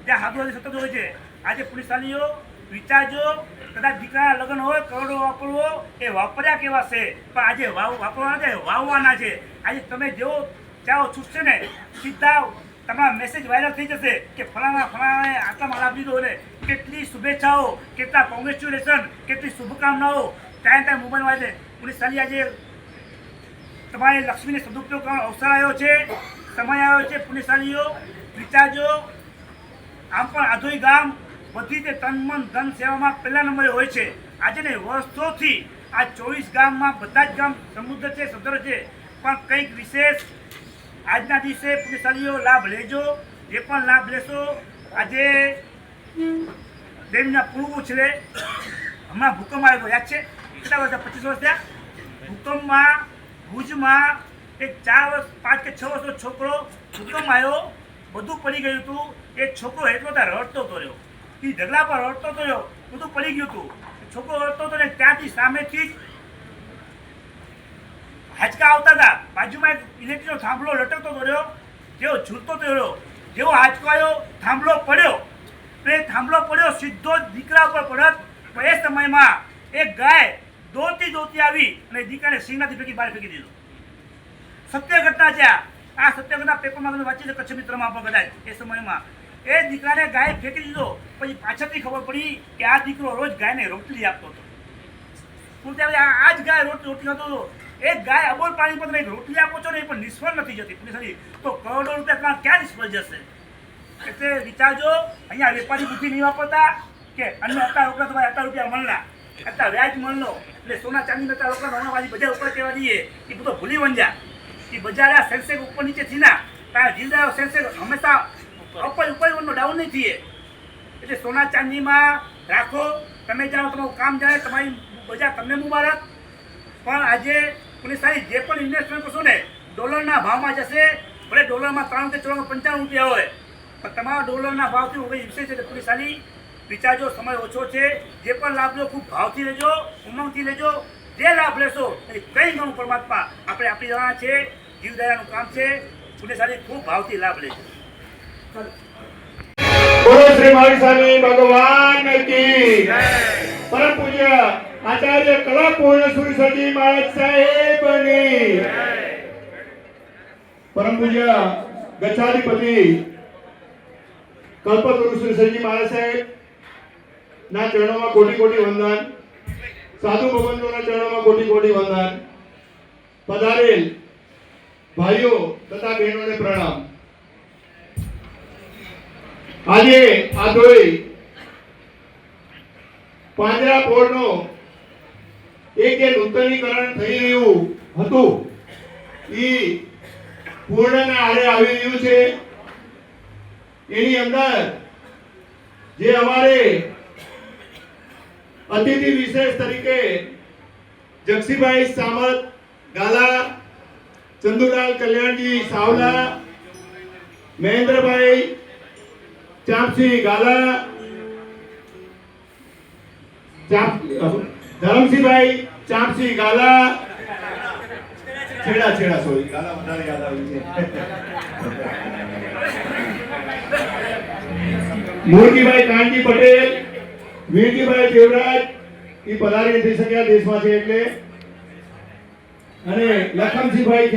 ત્યાં સાધુ સતત હોય છે. આજે પુણ્યશાલીઓ વિચારજો, કદાચ દીકરાના લગ્ન હોય, કરોડો વાપરવો, એ વાપર્યા કેવા છે, પણ આજે વાપરવાના છે, વાવવાના છે. આજે તમે જેવો ચાહો છૂટશે ને, સીધા તમારા મેસેજ વાયરલ થઈ જશે કે ફલાણાએ આટલામાં લાભ લીધો. ને કેટલી શુભેચ્છાઓ, કેટલા કોંગ્રેચ્યુલેશન, કેટલી શુભકામનાઓ ત્યાં મોબાઈલ વાંચે. પુલિસવાલી આજે તમારી લક્ષ્મીને સદુપયોગ કરવાનો અવસર આવ્યો છે, સમય આવ્યો છે. પુલિસવાલીઓ વિચારજો, આમ પણ આધોઈ ગામ બધી તે તન મન ધન સેવામાં પહેલા નંબરે હોય છે. આજે ને વર્ષોથી આ 24 ગામમાં બધા જ ગામ સમૃદ્ધ છે, સદ્ધર છે. પણ કંઈક વિશેષ આજના દિવસે પુલિસવાલીઓ લાભ લેજો. જે પણ લાભ લેશો, આજે દેવના પૂર્વ છે. હમણાં ભૂકંપ આવ્યો, યાદ છે? કેટલા વર્ષ? 25 વર્ષ થયા. ભૂકંપમાં ભુજમાં એક 4 વર્ષ, 5 કે 6 વર્ષનો છોકરો ભૂકંપ આવ્યો, બધું પડી ગયું હતું. એ છોકરો એટલો ત્યાં રડતો હતો રહ્યો, એ ઢગલા પર રડતો હતો રહ્યો, બધું પડી ગયું હતું. છોકરો રડતો હતો ને ત્યાંથી સામેથી જ હાચકા આવતા હતા. બાજુમાં એક ઇલેક્ટ્રિકનો થાંભલો લટકતો હતો રહ્યો, જેવો ઝૂલતો હતો રહ્યો, જેવો હાચકો આવ્યો, થાંભલો પડ્યો. એ થાંભલો પડ્યો સીધો દીકરા ઉપર પડત. એ સમયમાં એક ગાય દોડતી આવી અને દીકરાને સિંગનાથી ફેંકી બહાર ફેંકી દીધો. સત્ય ઘટના છે આ સત્ય ઘટના પેપરમાં તમે વાંચી છે, કચ્છ મિત્રમાં પણ કદાચ. એ સમયમાં એ દીકરાને ગાય ફેંકી દીધો. પછી પાછળથી ખબર પડી કે આ દીકરો રોજ ગાયને રોટલી આપતો હતો. આ જ ગાય રોટલી ખાતો હતો. એક ગાય અબોલ પાણી પર તમે રોટલી આપો છો ને, એ પણ નિષ્ફળ નથી જતી પુલિસવાલી, તો કરોડો રૂપિયા ક્યાં નિષ્ફળ જશે? એટલે વિચારજો, અહીંયા વેપારી બુદ્ધિ નહીં વાપરતા કે અન્ય 18 રૂપિયા તમારે 18 રૂપિયા મળના, અત્યારે વ્યાજ મળલો. એટલે સોના ચાંદી નતા લોકો નવનાવાજી બજાર ઉપર કહેવા દઈએ એ બધો ભૂલી વંજા એ બજાર આ સેન્સેક્સ ઉપર નીચે થીના કારણ જીવદાર સેન્સેક્સ હંમેશા ઉપર ડાઉન નહીં થઈએ એટલે સોના ચાંદીમાં રાખો, તમે જાઓ તમારું કામ જાય, તમારી બજાર તમને મુબારક. પણ આજે પુલિસાઈ જે પણ ઇન્વેસ્ટમેન્ટ કરશો ને ડોલરના ભાવમાં જશે, ભલે ડોલરમાં 3 કે 4 55 રૂપિયા હોય પણ તમારા ડોલરના ભાવથી ઓગળી વિશે છે. પુલિસાની વિચારજો, સમય ઓછો છે, જે પણ લાભ લો ખૂબ ભાવથી લેજો, ઉમંગથી લેજો. જે લાભ લેશો એ કંઈ ગણું પરમાત્મા આપણે આપી દેવાના છે. જીવદયાનું કામ છે, પુલિસાની ખૂબ ભાવથી લાભ લેજો. બોલો શ્રી મહાવીર સ્વામી ભગવાન કી પરમ પૂજ્ય આચાર્ય કલા પૂર્ણ સુરસજી મહારાજ સાહેબની પરમ પૂજ્ય ગચ્છાધિપતિ કલ્પતરુ સુરસજી મહારાજ સાહેબ ના ચરણોમાં કોટી કોટી વંદન. સાધુ ભગવંતોના ચરણોમાં કોટી કોટી વંદન. પધારેલ ભાઈઓ તથા બહેનોને પ્રણામ. આજે આ દોઈ પાંજરાપોળનો એક જે નૂતનીકરણ થઈ રહ્યું હતું એ પૂર્ણના આડે આવી રહ્યું છે. એની અંદર જે અમારે અતિથિ વિશેષ તરીકે જક્ષીભાઈ સામત ગાલા, ચંદુલાલ કલ્યાણજી સાવલા, મહેન્દ્રભાઈ ચાપસી ગાલા, ધરમસિંહભાઈ ચાપસી ગાલા, છેડા સોરી ગાલા વધારે યાદ આવ્યું છે. મૂળજીભાઈ કાનજી પટેલ, વીરજીભાઈ દેવરાજ એ પધારી નથી શક્યા દેશમાં છે એટલે, અને લખનસિંહભાઈ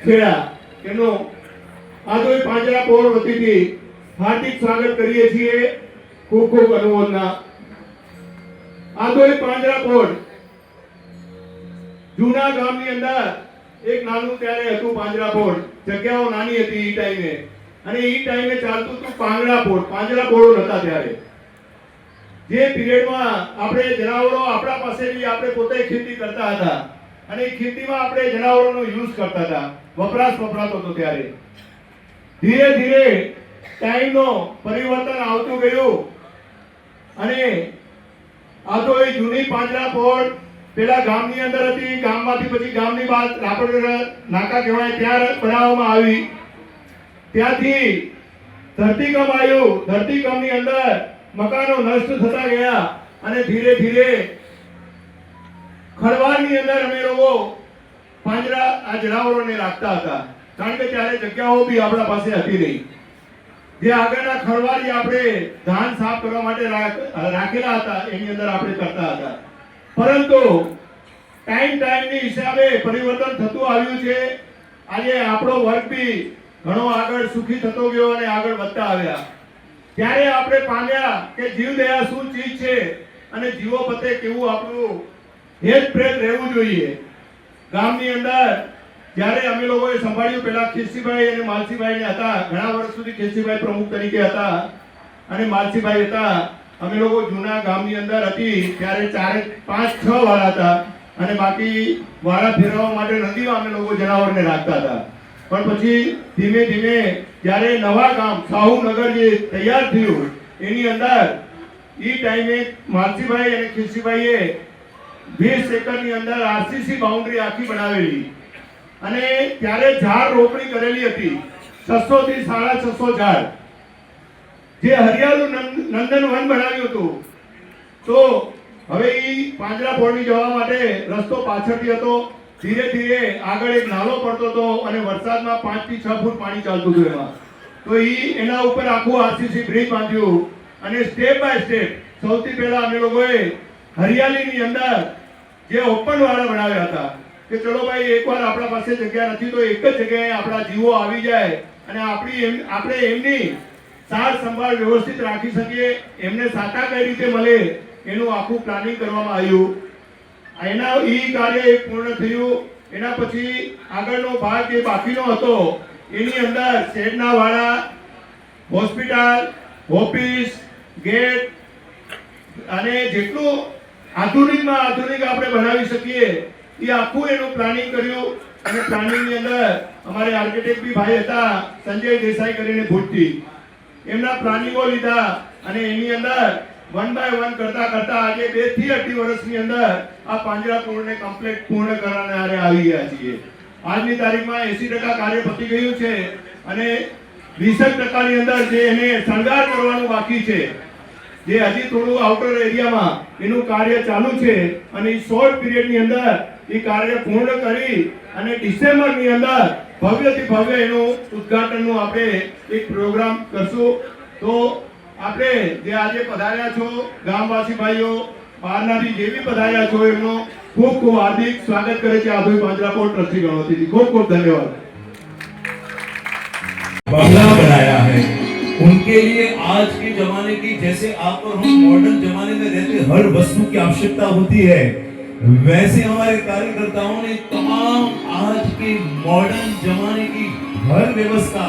ખેડા એનો આજે પાંજરાપોળ વતીથી હાર્દિક સ્વાગત કરીએ છીએ. ખૂબ ખૂબ અનુમોદના. આજે પાંજરાપોળ જૂના ગામની અંદર એક નાનું ત્યારે હતું પાંજરાપોળ, જગ્યાઓ નાની હતી એ ટાઈમે, અને એ ટાઈમે ચાલતું હતું પાંજરાપોળો નતા ત્યારે. જે પીરિયડમાં આપણે જનાવરો આપણા પાસેથી આપણે પોતે ખેતી કરતા હતા અને ખેતીમાં આપણે જનાવરોનો યુઝ કરતા હતા, વપરાશ વપરાતો હતો. ત્યારે ધીરે ધીરે ટાઈમનો પરિવર્તન આવતું ગયું અને આ તો એ જૂની પાંજરાપોળ પેલા ગામની અંદર હતી, ગામમાંથી પછી ગામની બહાર રાપડ નાકા કહેવાય ત્યાં બનાવવામાં આવી. ત્યાંથી ધરતીકંપ આવ્યું, ધરતીકંપની અંદર મકાનો નષ્ટ થતા ગયા અને ધીરે ધીરે ખડવાળની અંદર અમે લોકો પાંજરા આ જનાવરોને રાખતા હતા, કારણ કે ત્યારે જગ્યાઓ બી આપણા પાસે હતી નહીં. જે આગળના ખડવાળી આપણે ધાન સાફ કરવા માટે રાખેલા હતા એની અંદર આપણે કરતા હતા. પરંતુ ટાઈમની હિસાબે પરિવર્તન થતું આવ્યું છે. આજે આપણો વર્ગ બી ઘણો આગળ સુખી થતો ગયો અને આગળ વધતા આવ્યા. ત્યારે આપણે પામ્યા કે જીવદયા શું ચીજ છે અને જીવો પ્રત્યે કેવું આપણું હેત પ્રેમ રહેવું જોઈએ. ગામની અંદર જ્યારે અમે લોકોએ સંભાળ્યું, પેલા ખીરસીભાઈ અને માલસીભાઈ ને હતા, ઘણા વર્ષ સુધી ખીરસીભાઈ પ્રમુખ તરીકે હતા અને માલસીભાઈ હતા. અમે લોકો જૂના ગામની અંદર હતી ત્યારે 4, 5, 6 વાળા હતા અને બાકી વાળા ફેરવવા માટે નદીમાં અમે લોકો જનાવરને રાખતા હતા. પણ પછી ધીમે ધીમે જ્યારે નવા ગામ સાહુનગર જે તૈયાર થયું એની અંદર એ ટાઈમે માલસીભાઈ અને ખીરસીભાઈએ 20 એકરની અંદર આરસીસી બાઉન્ડ્રી આખી બનાવેલી અને ત્યારે ઝાડ રોપણી કરેલી હતી, 600 થી 650 ઝાડ, જે હરિયાળું નંદન વન બનાવ્યું હતું. તો હવે એ પાંજરાપોળની જવા માટે રસ્તો પાછળથી હતો. ધીરે ધીરે આગળ એક નાલો પડતો હતો અને વરસાદમાં 5 થી 6 ફૂટ પાણી ચાલતું હતું એમાં. તો એના ઉપર આખું આરસીસી બ્રિજ બાંધ્યું અને સ્ટેપ બાય સ્ટેપ સૌથી પહેલા અમે લોકોએ હરિયાળીની અંદર જે ઓપન વાળા બનાવ્યા હતા કે ચલો ભાઈ એકવાર આપણા પાસે જગ્યા નથી તો એક જ જગ્યાએ આપણા જીવો આવી જાય અને આપણે એમની સાર સંભાળ વ્યવસ્થિત રાખી શકીએ, એમને સાટા કઈ રીતે મળે એનું આખું પ્લાનિંગ કરવામાં આવ્યું. એના કાર્ય પૂર્ણ થયું. એના પછી આગળનો ભાગ જે બાકીનો હતો એની અંદર શેડના વાળા, હોસ્પિટલ, ઓફિસ, ગેટ અને જેટલું આધુનિકમાં આધુનિક આપણે બનાવી શકીએ એ આખું એનું પ્લાનિંગ કર્યું. અને પ્લાનિંગની અંદર અમારે આર્કિટેક્ટ બી ભાઈ હતા સંજય દેસાઈ કરીને ભૂતથી, એમના પ્લાનિંગો લીધા અને એની અંદર 1 by 1 કરતા કરતા આજે 2 થી 2.5 વર્ષની અંદર આ પાંજરાપોળને કમ્પ્લીટ પૂર્ણ કરવાના આવી ગયા છીએ. આજની તારીખમાં 80% કાર્ય પતી ગયું છે અને 20% અંદર જે એને શણગાર કરવાનું બાકી છે, જે હજી થોડું આઉટર એરિયામાં એનું કાર્ય ચાલુ છે અને એ શોર્ટ પીરિયડની અંદર એ કાર્ય પૂર્ણ કરી અને ડિસેમ્બરની અંદર ભવ્યથી ભવ્ય એનું ઉદ્ઘાટનનું આપણે એક પ્રોગ્રામ કરશું. તો આપણે જે આજે પધાર્યા છો ગામવાસી ભાઈઓ, બહારના બી જે બી પધાર્યા છો, એમનો ખૂબ ખૂબ હાર્દિક સ્વાગત કરે છે આધોઈ પાંજરાપોળ ટ્રસ્ટી ગણોથી. ખૂબ ખૂબ ધન્યવાદ. बंगला बनाया है उनके लिए आज के जमाने की, जैसे आप और हम मॉडर्न जमाने में रहते हर वस्तु की आवश्यकता होती है, वैसे हमारे कार्यकर्ताओं ने तमाम आज के मॉडर्न जमाने की हर व्यवस्था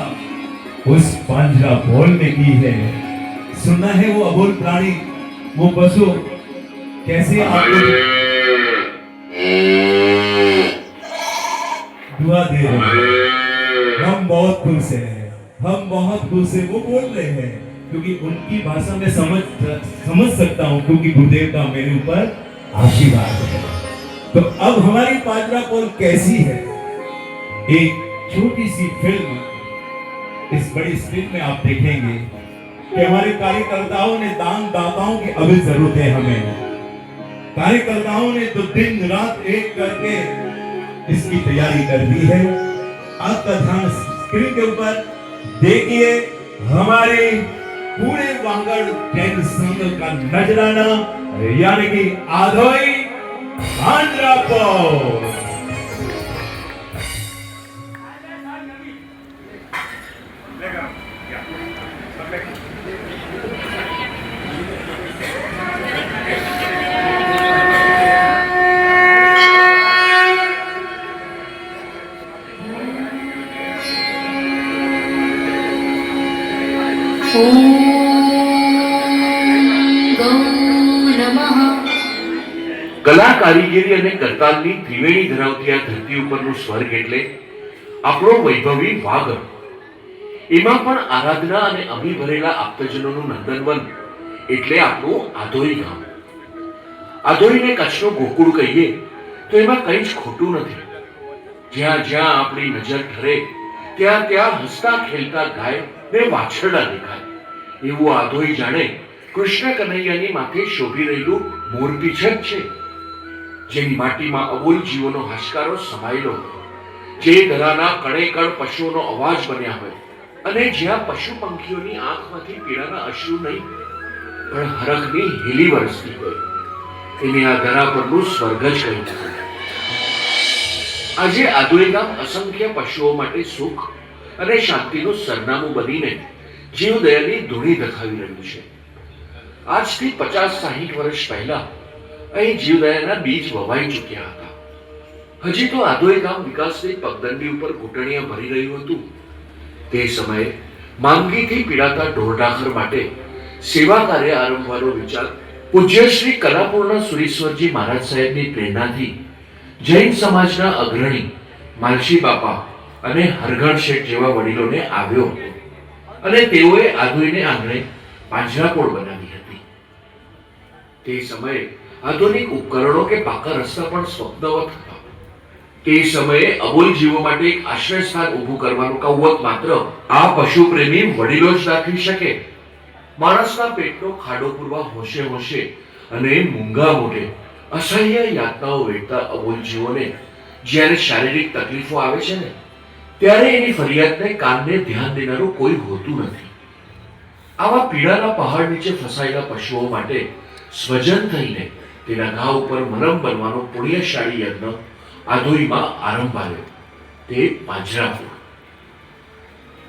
उस पांજરાપોળ में की है. सुनना है वो अबोल प्राणी, वो पशु कैसे आपको दुआ दे रहे हैं. हम बहुत खुश हैं, हम बहुत खुश हैं. वो बोल रहे हैं क्योंकि उनकी भाषा में समझ सकता हूँ, क्योंकि गुरुदेव का मेरे ऊपर आशीर्वाद है. तो अब हमारी પાંજરાપોળ कैसी है, एक छोटी सी फिल्म इस बड़ी स्क्रीन में आप देखेंगे कि हमारे कार्यकर्ताओं ने, दानदाताओं की अभी जरूरत है हमें. कार्यकर्ताओं ने तो दिन रात एक करके इसकी तैयारी कर दी है. आपका ध्यान स्क्रीन के ऊपर देखिए, हमारे पूरे वांगड़ जैन संघ का नजराना, यानी कि आधोई પાંજરાપોળ. કલા, કારીગરી અને કરતાલની ત્રિવેણી ધરાવતી આ ધરતી ઉપરનું સ્વર્ગ એટલે આપણો વૈભવી વાગડ. એમાં પણ આરાધના અને અમી ભરેલા આપ્તજનોનું નંદનવન એટલે આપણું આધોઈ ગામ. આધોઈને કચ્છનું ગોકુળ કહીએ તો એમાં કંઈ જ ખોટું નથી. જ્યાં જ્યાં આપણી નજર ઠરે ત્યાં ત્યાં હસતા ખેલતા ગાય ને વાછરડા દેખાય. એવું આધોઈ જાણે કૃષ્ણ કનૈયાની માથે શોભી રહેલું મોરપીંછ છે, જેની માટીમાં અબોલ જીવોનો હાશકારો સમાયેલો હોય, જે ધરાના કણે કણ પશુઓનો અવાજ બન્યા હોય અને જ્યાં પશુ પંખીઓની આંખમાંથી પીડાના અશ્રુ નહીં પણ હરખની હીલી વરસતી હોય, એને આ ધરા પરનું સ્વર્ગ જ કહી શકાય. આજે આધોઈ ગામ અસંખ્ય પશુઓ માટે સુખ અને શાંતિનું સરનામું બનીને જીવદયાની ધૂણી દખાવી રહ્યું છે. આજથી 50-60 વર્ષ પહેલા અહીં જીવદયાના બીજ વવાઈ ચૂક્યા હતા. હજી તો આધોઈ ગામ વિકાસની પગદંડી ઉપર ઘૂંટણિયા ભરી રહ્યું હતું. તે સમયે માંદગીથી પીડાતા ઢોરઢાખર માટે સેવા કાર્ય આરંભવાનો વિચાર પૂજ્ય શ્રી કલાપુરના સુરેશ્વરજી મહારાજ સાહેબની પ્રેરણાથી જૈન સમાજના અગ્રણી માલશી બાપા અને હરગણ શેઠ જેવા વડીલોને આવ્યો હતો અને તેઓએ આધોઈને આંગણે પાંજરાપોળ બનાવી હતી. તે સમયે આધુનિક ઉપકરણો કે પાકા રસ્તા પણ સ્વપ્નવત હતા. તે સમયે અબોલ જીવો માટે એક આશ્રય સ્થાન ઊભું કરવાનું કૌવત માત્ર આ પશુ પ્રેમી વડીલો જ દાખવી શકે. માણસના પેટનો ખાડો પૂરવા હોશે હોશે અને મૂંગા મોઢે અસહ્ય યાતનાઓ વેઠતા અબોલ જીવોને જ્યારે શારીરિક તકલીફો આવે છે ને, ત્યારે એની ફરિયાદને કાનને ધ્યાન દેનારું કોઈ હોતું નથી. આવા પીડાના પહાડ નીચે ફસાયેલા પશુઓ માટે સ્વજન થઈને તેના ઘા ઉપર મરમ બનવાનો પુણ્યશાળી યજ્ઞ આધોઈમાં આરંભ આવ્યો. તે પાંજરાપોળ.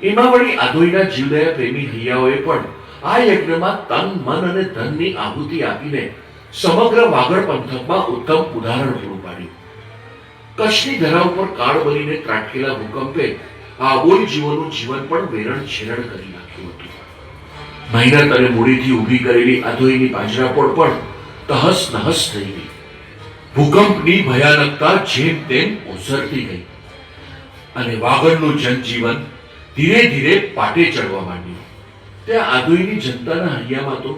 એમાં વળી આધોઈના જીવદયા પ્રેમી હૈયાઓએ પણ આ યજ્ઞમાં તન, મન અને ધનની આહુતિ આપીને સમગ્ર વાગડ પંથકમાં ઉત્તમ ઉદાહરણ પૂરું પાડ્યું. કચ્છની ધરા ઉપર કાળ બનીને ત્રાટકેલા ભૂકંપે આ અબોલ જીવોનું જીવન પણ વેરણ છેરણ કરી નાખ્યું હતું. મહેનત અને મૂડીથી ઊભી કરેલી આધોઈની પાંજરાપોળ પણ તહસ નહસ થઈ ગઈ. ભૂકંપની ભયાનકતા જેમ તેમ ઓસરતી ગઈ અને વાગડનું જનજીવન ધીરે ધીરે પાટે ચડવા માંડ્યું. ત્યાં આધોઈની જનતાના હૈયામાં તો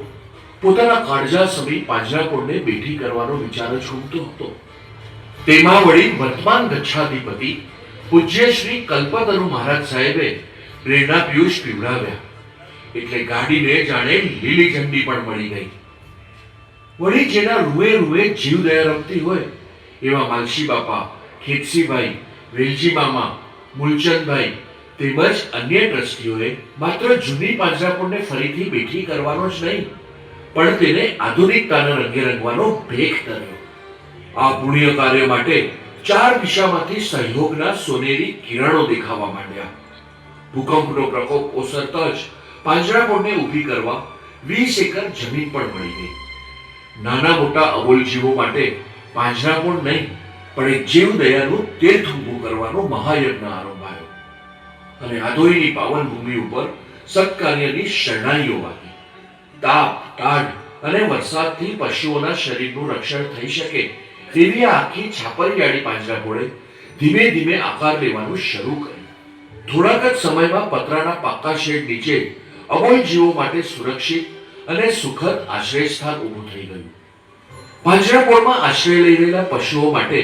પોતાના કાળજા સમી પાંજરાપોળને બેઠી કરવાનો વિચાર જ ઘૂમતો હતો. તેમાં વળી વર્તમાન ગચ્છાધિપતિ પૂજ્ય શ્રી કલ્પતરુ મહારાજ સાહેબે પ્રેરણા પિયુષ પીવડાવ્યા એટલે ગાડીને જાણે લીલી ઝંડી પણ મળી ગઈ. વળી જેના રૂએ રૂએ જીવદયા રમતી હોય એવા માલશી બાપા, ખેતસીભાઈ, વેલજી મામા, મૂલચંદભાઈ તેમજ અન્ય ટ્રસ્ટીઓએ માત્ર જૂની પાંજરાપોળને ફરીથી બેઠી કરવાનો જ નહીં પણ તેને આધુનિકતાના રંગે રંગવાનો ભેખ ધર્યો. આ પુણ્ય કાર્ય માટે ચાર દિશામાંથી સહયોગના સોનેરી કિરણો દેખાવા માંડ્યા. ભૂકંપનો પ્રકોપ ઓસરતા જ પાંજરાપોળને ઊભી કરવા 20 એકર જમીન પણ મળી ગઈ. નાના મોટા અબોલ જીવો માટે પાંજરાપોળ નહીં પણ એક જીવદયાનું તીર્થ ઊભું કરવાનો મહાયજ્ઞ આરંભાયો અને આધોઈની પાવન ભૂમિ ઉપર સત્કાર્યની શરણાઈઓ વાગી. તાપ, ટાઢ અને વરસાદથી પશુઓના શરીરનું રક્ષણ થઈ શકે તેવી આ આખી છાપરિયાળી પાંજરાપોળે ધીમે ધીમે આકાર લેવાનું શરૂ કર્યું. થોડાક જ સમયમાં પતરાના પાકા શેડ નીચે અબોલ જીવો માટે સુરક્ષિત અને સુખદ આશ્રયસ્થાન ઊભું થઈ ગયું. પાંજરાપોળમાં આશ્રય લઈ રહેલા પશુઓ માટે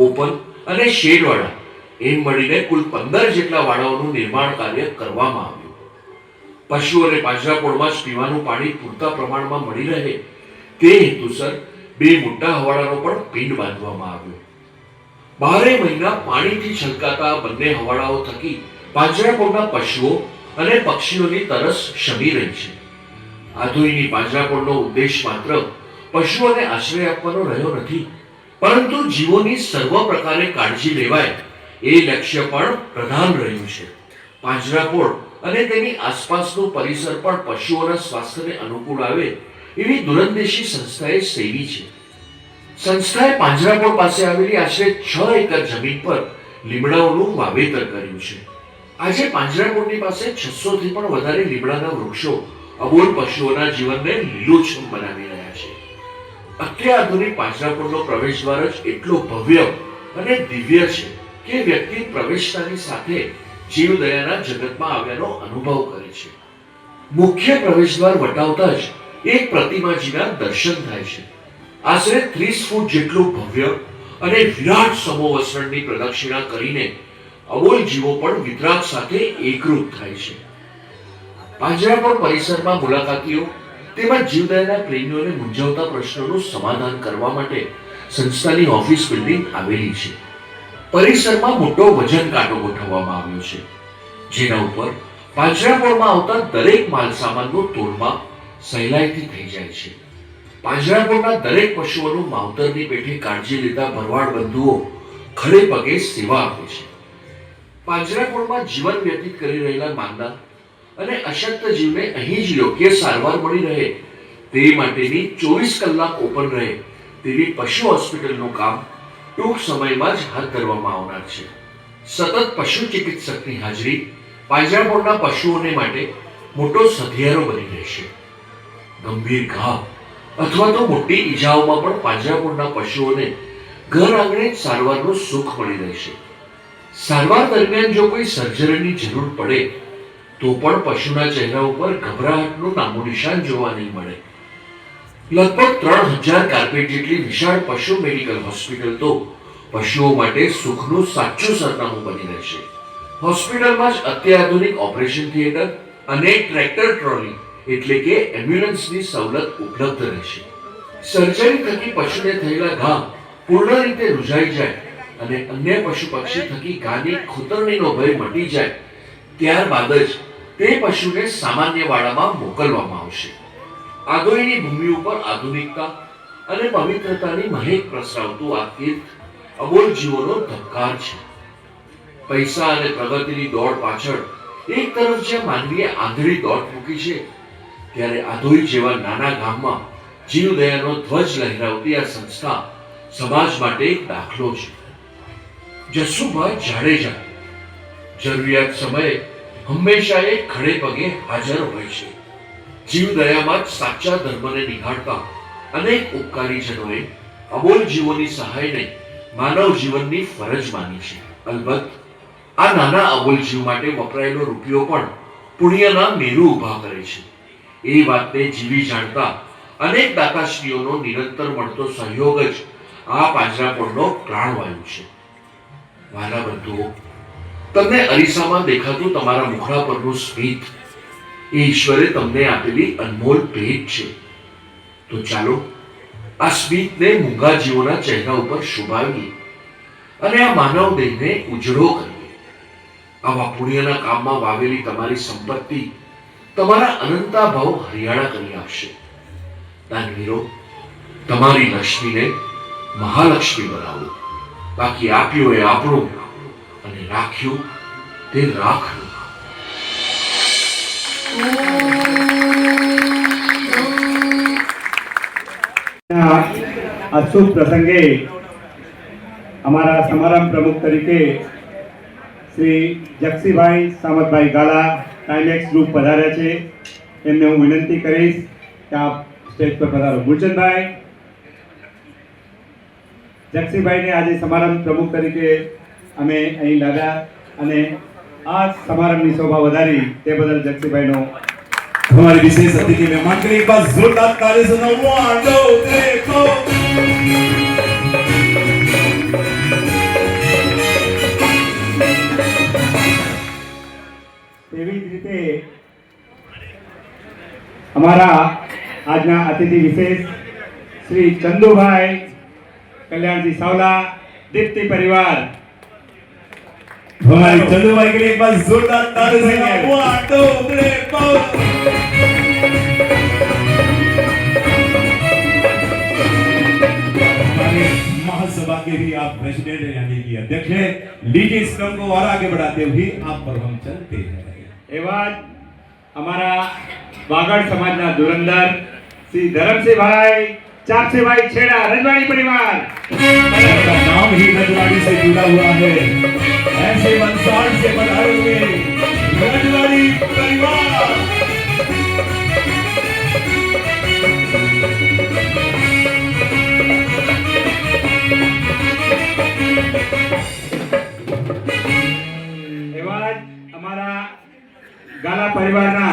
ઓપન અને શેડવાળા એમ મળીને કુલ 15 જેટલા વાડાઓનું નિર્માણ કાર્ય કરવામાં આવ્યું. પશુઓને પાંજરાપોળમાં જ પીવાનું પાણી પૂરતા પ્રમાણમાં મળી રહે તે હેતુસર 2 મોટા હવાડાનો પણ પિંડ બાંધવામાં આવ્યો. 12 મહિના પાણીથી છલકાતા આ બંને હવાડાઓ થકી પાંજરાપોળના પશુઓ અને પક્ષીઓની તરસ શમી રહી છે. આધોઈની પાંજરાપોળનો ઉદ્દેશ માત્ર પશુઓને આશ્રય આપવાનો રહ્યો નથી પરંતુ જીવોની સર્વ પ્રકારે કાળજી લેવાય એ લક્ષ્ય પણ પ્રધાન રહ્યું છે. પાંજરાપોળ અને તેની આસપાસનું પરિસર પણ પશુઓના સ્વાસ્થ્યને અનુકૂળ આવે એવી દૂરંદેશી સંસ્થાએ સેવી છે. સંસ્થાએ પાંજરાપોળ પાસે આવેલી આશરે 6 એકર જમીન પર લીમડાઓનું વાવેતર કર્યું છે. આજે પાંજરાપોળની પાસે 600 થી પણ વધારે લીમડાના વૃક્ષો અબોલ પશુઓના જીવનને લીલુંછમ બનાવી રહ્યા છે. અત્યાધુનિક પાંજરાપોળનો પ્રવેશદ્વાર જ એટલો ભવ્ય અને દિવ્ય છે કે વ્યક્તિ પ્રવેશતાની સાથે જીવદયાના જગતમાં આવ્યાનો અનુભવ કરે છે. મુખ્ય પ્રવેશદ્વાર વટાવતા જ એક પ્રતિમાજીના દર્શન થાય છે. આશરે 30 ફૂટ જેટલું ભવ્ય અને વિરાટ સમોવસરણની પ્રદક્ષિણા કરીને અબોલ જીવો પણ વિતરાગ સાથે એકરૂપ થાય છે. પાંજરાપોળ પરિસરમાં મુલાકાતીઓ તેમજ જીવદયાના પ્રેમીઓને મૂંઝવતા પ્રશ્નોનું સમાધાન કરવા માટે સંસ્થાની ઓફિસ બિલ્ડિંગ આવેલી છે. પરિસરમાં મોટો વજન કાંટો ગોઠવવામાં આવ્યો છે જેના ઉપર પાંજરાપોળમાં આવતા દરેક માલ સામાનનું તોલમાપ સહેલાઈથી થઈ જાય છે. પાંજરાપોળના દરેક પશુઓનું માવતરની પેઠે કાળજી લેતા ભરવાડ બંધુઓ ખડે પગે સેવા આપે છે. પાંજરાપોળમાં જીવન વ્યતીત કરી રહેલા માંદા અને અશક્ત જીવને અહીં જ યોગ્ય સારવાર મળી રહે તે માટેની 24 કલાક ઓપન રહે તેવી પશુ હોસ્પિટલનું કામ ટૂંક સમયમાં જ હાથ ધરવામાં આવનાર છે. સતત પશુ ચિકિત્સકની હાજરી પાંજરાપોળના પશુઓને માટે મોટો સધિયારો બની રહેશે. ગંભીર ઘા અથવા તો મોટી ઈજાઓમાં પણ પાંજરાપોળના પશુઓને ઘર આંગણે જ સારવારનું સુખ મળી રહેશે. સારવાર દરમિયાન જો કોઈ સર્જરીની જરૂર પડે તો પણ પશુના ચહેરા ઉપર ગભરાટનું નામો નિશાન જોવા નહીં મળે. લગભગ 3000 કાર્પેટ જેટલી વિશાળ પશુ મેડિકલ હોસ્પિટલ તો પશુઓ માટે સુખનું સાચું સરનામું બની રહેશે. હોસ્પિટલમાં જ અત્યાધુનિક ઓપરેશન થિયેટર અને ટ્રેક્ટર ટ્રોલી એટલે કે એમ્બ્યુલન્સની સવલત ઉપલબ્ધ રહેશે. સર્જરી થકી પશુને થયેલા ઘા પૂર્ણ રીતે રૂઝાઈ જાય અને અન્ય પશુ પક્ષી થકી ઘાની ખોતરણીનો ભય મટી જાય ત્યારબાદ જ તે પશુને સામાન્ય વાડામાં મોકલવામાં આવશે. આધોઈની ભૂમિ ઉપર આધુનિકતા અને પવિત્રતાની મહેક પ્રસરાવતું આ તીર્થ અબોલ જીવોનો ધબકાર છે. પૈસા અને પ્રગતિની દોડ પાછળ એક તરફ જ્યાં માનવીએ આંધળી દોડ મૂકી છે ત્યારે આધોઈ જેવા નાના ગામમાં જીવદયાનો ધ્વજ લહેરાવતી આ સંસ્થા સમાજ માટે એક દાખલો છે. જસુભાઈ જાડેજા જરૂરિયાત સમયે હંમેશા એ ખડે પગે હાજર હોય છે. જીવદયામાં જ સાચા ધર્મને નિહાળતા અનેક ઉપકારીજનોએ અબોલ જીવોની સહાયને માનવ જીવનની ફરજ માની છે. અલબત્ત આ નાના અબોલ જીવ માટે વપરાયેલો રૂપિયો પણ પુણ્યના મેરુ ઊભા કરે છે. એ વાતને જીવી જાણતા અનેક દાતાશ્રીઓનો નિરંતર મળતો સહયોગ જ આ પાંજરાપોળનો પ્રાણવાયુ છે. વાલા બંધુઓ, તમને અરીસામાં દેખાતું તમારા મુખડા પરનું સ્મિત એ ઈશ્વરે તમને આપેલી અનમોલ ભેટ છે. તો ચાલો આ સ્મિતને મૂંગા જીવોના ચહેરા ઉપર શોભાવીએ અને આ માનવ દેહને ઉજળો કરીએ. આવા પુણ્યના કામમાં વાવેલી તમારી સંપત્તિ તમારા અનંતા ભાવ હરિયાળા કરી આપશે. દાનવીરો, તમારી લક્ષ્મીને મહાલક્ષ્મી બનાવો. બાકી આપ્યું એ આપણું અને રાખ્યું તે રાખનું. આ શુભ પ્રસંગે અમારા સમારંભ પ્રમુખ તરીકે શ્રી જક્ષીભાઈ સામતભાઈ ગાલા ટાઈમેક્સ ગ્રુપ પધાર્યા છે. એમને હું વિનંતી કરીશ કે આપ સ્ટેજ પર પધારો. ગુલચંદભાઈ, જક્ષીભાઈને આજે સમારંભ પ્રમુખ તરીકે અમે અહીં લાવ્યા અને આ સમારંભની શોભા વધારી તે બદલ જક્ષીભાઈનો हमारे विशेष अतिथि मेहमान के लिए एक बार जोरदार ताली सुनो. 1 2 3 4 એવી જ રીતે અમારા આજના અતિથિ વિશેષ શ્રી ચંદુભાઈ કલ્યાણજી સાવલા, દીપ્તિ પરિવાર. हमारे चंदू भाई के लिए एक बार जोरदार ताली सुनो. 1 2 3 महासभा के भी आप प्रेसिडेंट यानी कि अध्यक्ष हैं. लीजिए इस क्रम को और आगे बढ़ाते हुए आप पर हम चलते हैं. એવા જ અમારા વાગડ સમાજના ધુરંધર શ્રી ધરમસિંહભાઈ ચાપસીભાઈ છેડા, રજવાડી પરિવાર. का नाम ही रजवाड़ी से जुड़ा हुआ है. ऐसे वंशाल से पधारे हुए रजवाड़ी परिवार. એવા જ અમારા ગાલા પરિવારના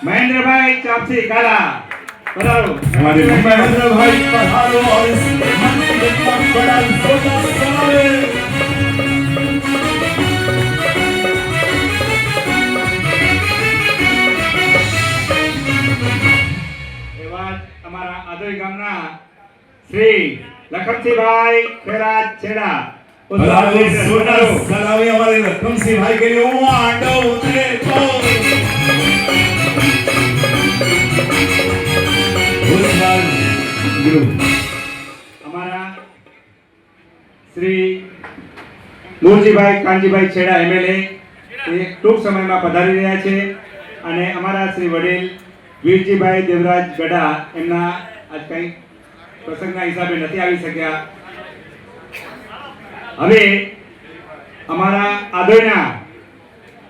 મહેન્દ્રભાઈ ચાપસી ગાલા, પધારો. हमारे महेंद्र भाई पधारो और इस मंच का बड़ा जोरदार स्वागत. એવા જ અમારા આદોઈ ગામના શ્રી લખનસિંહભાઈ ખેરાજ છેડા, पधारो जोरदार सलामी हमारे रकम सिंह भाई के लिए. 1 2 અમારા શ્રી મૂળજીભાઈ કાનજીભાઈ છેડા એમએલએ એ ટૂંક સમયમાં પધારી રહ્યા છે અને અમારા શ્રી વડીલ વીરજીભાઈ દેવરાજ ગઢા એમના આજ કંઈ પ્રસંગના હિસાબે નથી આવી શક્યા. હવે અમારા આદોઈના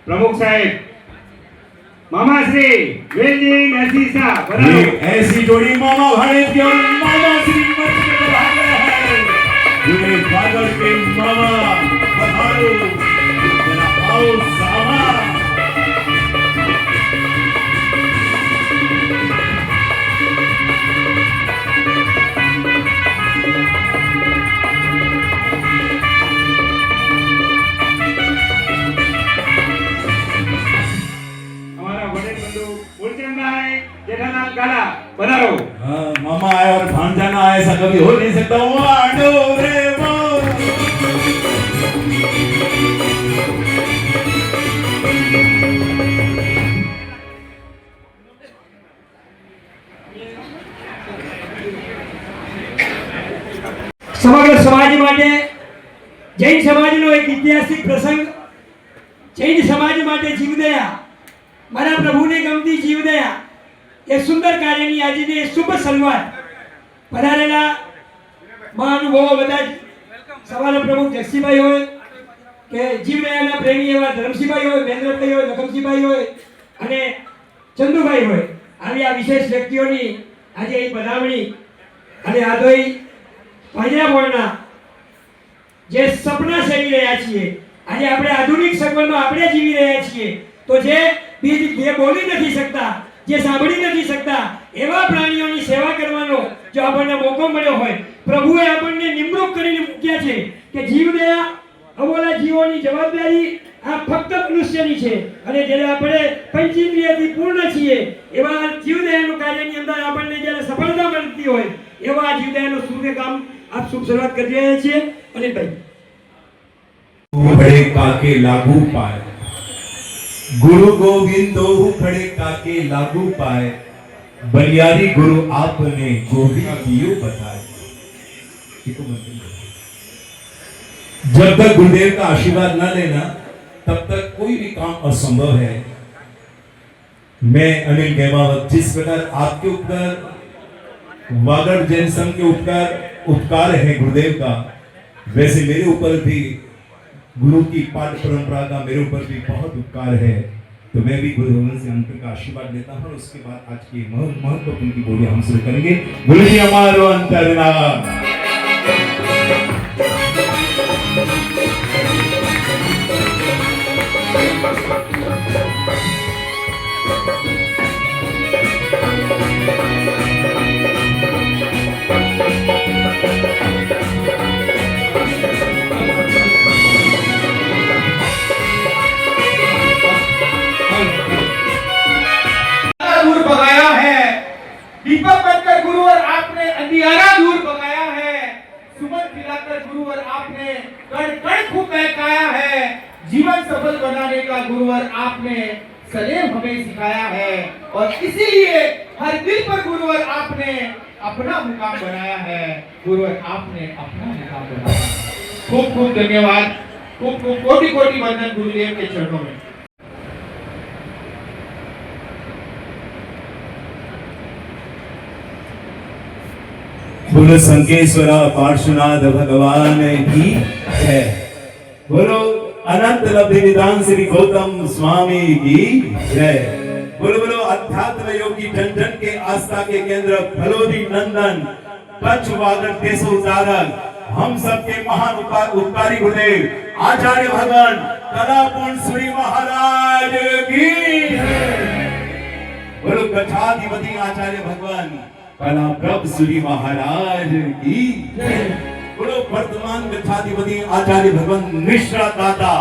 પ્રમુખ સાહેબ मामा श्री वेलजी नरसी शाह, ये ऐसी जोड़ी मामा भाड़े की और मामा श्री मंच पे पधार रहे हैं. ये बादल के मामा पधारो, जरा आओ सामा. जेठालाल गाला, पधारो. मामा आए और भांजा ना आए, ऐसा कभी हो नहीं सकता. वाडो रे वो. સમગ્ર સમાજ માટે જૈન સમાજનો એક ઐતિહાસિક પ્રસંગ. જૈન સમાજ માટે જીવદયા, મારા પ્રભુને ગમતી જીવદયા, એ સુંદર કાર્યની આજની શુભ શરૂઆત. પધારેલા મહાનુભાવો બધા જ, સભાના પ્રમુખ જક્ષીભાઈ હોય કે જીવદયાના પ્રેમી એવા ધરમસિંહભાઈ હોય, મહેન્દ્રભાઈ હોય, લખમસિંહભાઈ હોય અને ચંદુભાઈ હોય, આવી આ વિશેષ વ્યક્તિઓની આજે એ બનાવણી અને આદોઈ પાંજરાપોળના જે સપના સેવી રહ્યા છીએ, આજે આપણે આધુનિક સગવડમાં આપણે જીવી રહ્યા છીએ, તો જે બોલી નથી શકતા, જે સાંભળી નથી શકતા એવા પ્રાણીઓની સેવા કરવાનો જો આપણને મોકો મળ્યો હોય, પ્રભુએ આપણને નિમણૂક કરીને મૂક્યા છે કે જીવદયા અબોલા જીવોની જવાબદારી આ ફક્ત મનુષ્યની છે, અને જ્યારે આપણે પંચેન્દ્રિયથી પૂર્ણ છીએ એવા જીવદયાનું કાર્યની અંદર આપણને જ્યારે સફળતા મળતી હોય એવા જીવદયાનું શુભ કામ આપ શુભ શરૂઆત કરી રહ્યા છીએ। અને ભાઈ खड़े काके लागू पाए, गुरु गोविंदो खड़े काके लागू पाए, बलियारी गुरु आपने गोविंद दियो बताए। जब तक गुरुदेव का आशीर्वाद न लेना तब तक कोई भी काम असंभव है। मैं अनिल गेमावत, जिस प्रकार आपके ऊपर वागड़ जैन संघ के उपकार है गुरुदेव का, वैसे मेरे ऊपर भी गुरु की पाठ परंपरा का मेरे ऊपर भी बहुत उपकार है। तो मैं भी गुरु भवन से अंतर का आशीर्वाद लेता हूँ। उसके बाद आज की महत्वपूर्ण की बोली हम शुरू करेंगे। गुरु जी हमारो अंतरनाम। दूर भगाया है, दीपक बनकर गुरुवर आपने अंधियारा दूर भगाया है, सुमन खिलाकर गुरुवर आपने कण कण खूब बहकाया है, जीवन सफल बनाने का गुरुवर आपने सदैव हमें सिखाया है, और इसीलिए हर दिल पर गुरुवर आपने अपना मुकाम बनाया है। गुरुवर आपने अपना मुकाम बनाया। खूब खूब धन्यवाद, खूब खूब कोटि कोटि वंदन गुरुदेव के चरणों में। बोलो संकेश्वरा पार्श्वनाथ भगवान की है। बोलो अनंत लब्धि निदान श्री गौतम स्वामी की जय। बोलो बोलो अध्यात्म योगी जन जन के आस्था के केंद्र फलोदी नंदन पंचवागड़ देशोद्धारक हम सबके महान उपकारी गुरुदेव आचार्य भगवान कलापूर्ण श्री महाराज की जय। बोलो गच्छाधिपति आचार्य भगवान कला प्रभ श्री महाराज की जय। बोलो वर्तमान गच्छाधिपति आचार्य भगवान मिश्रा दाता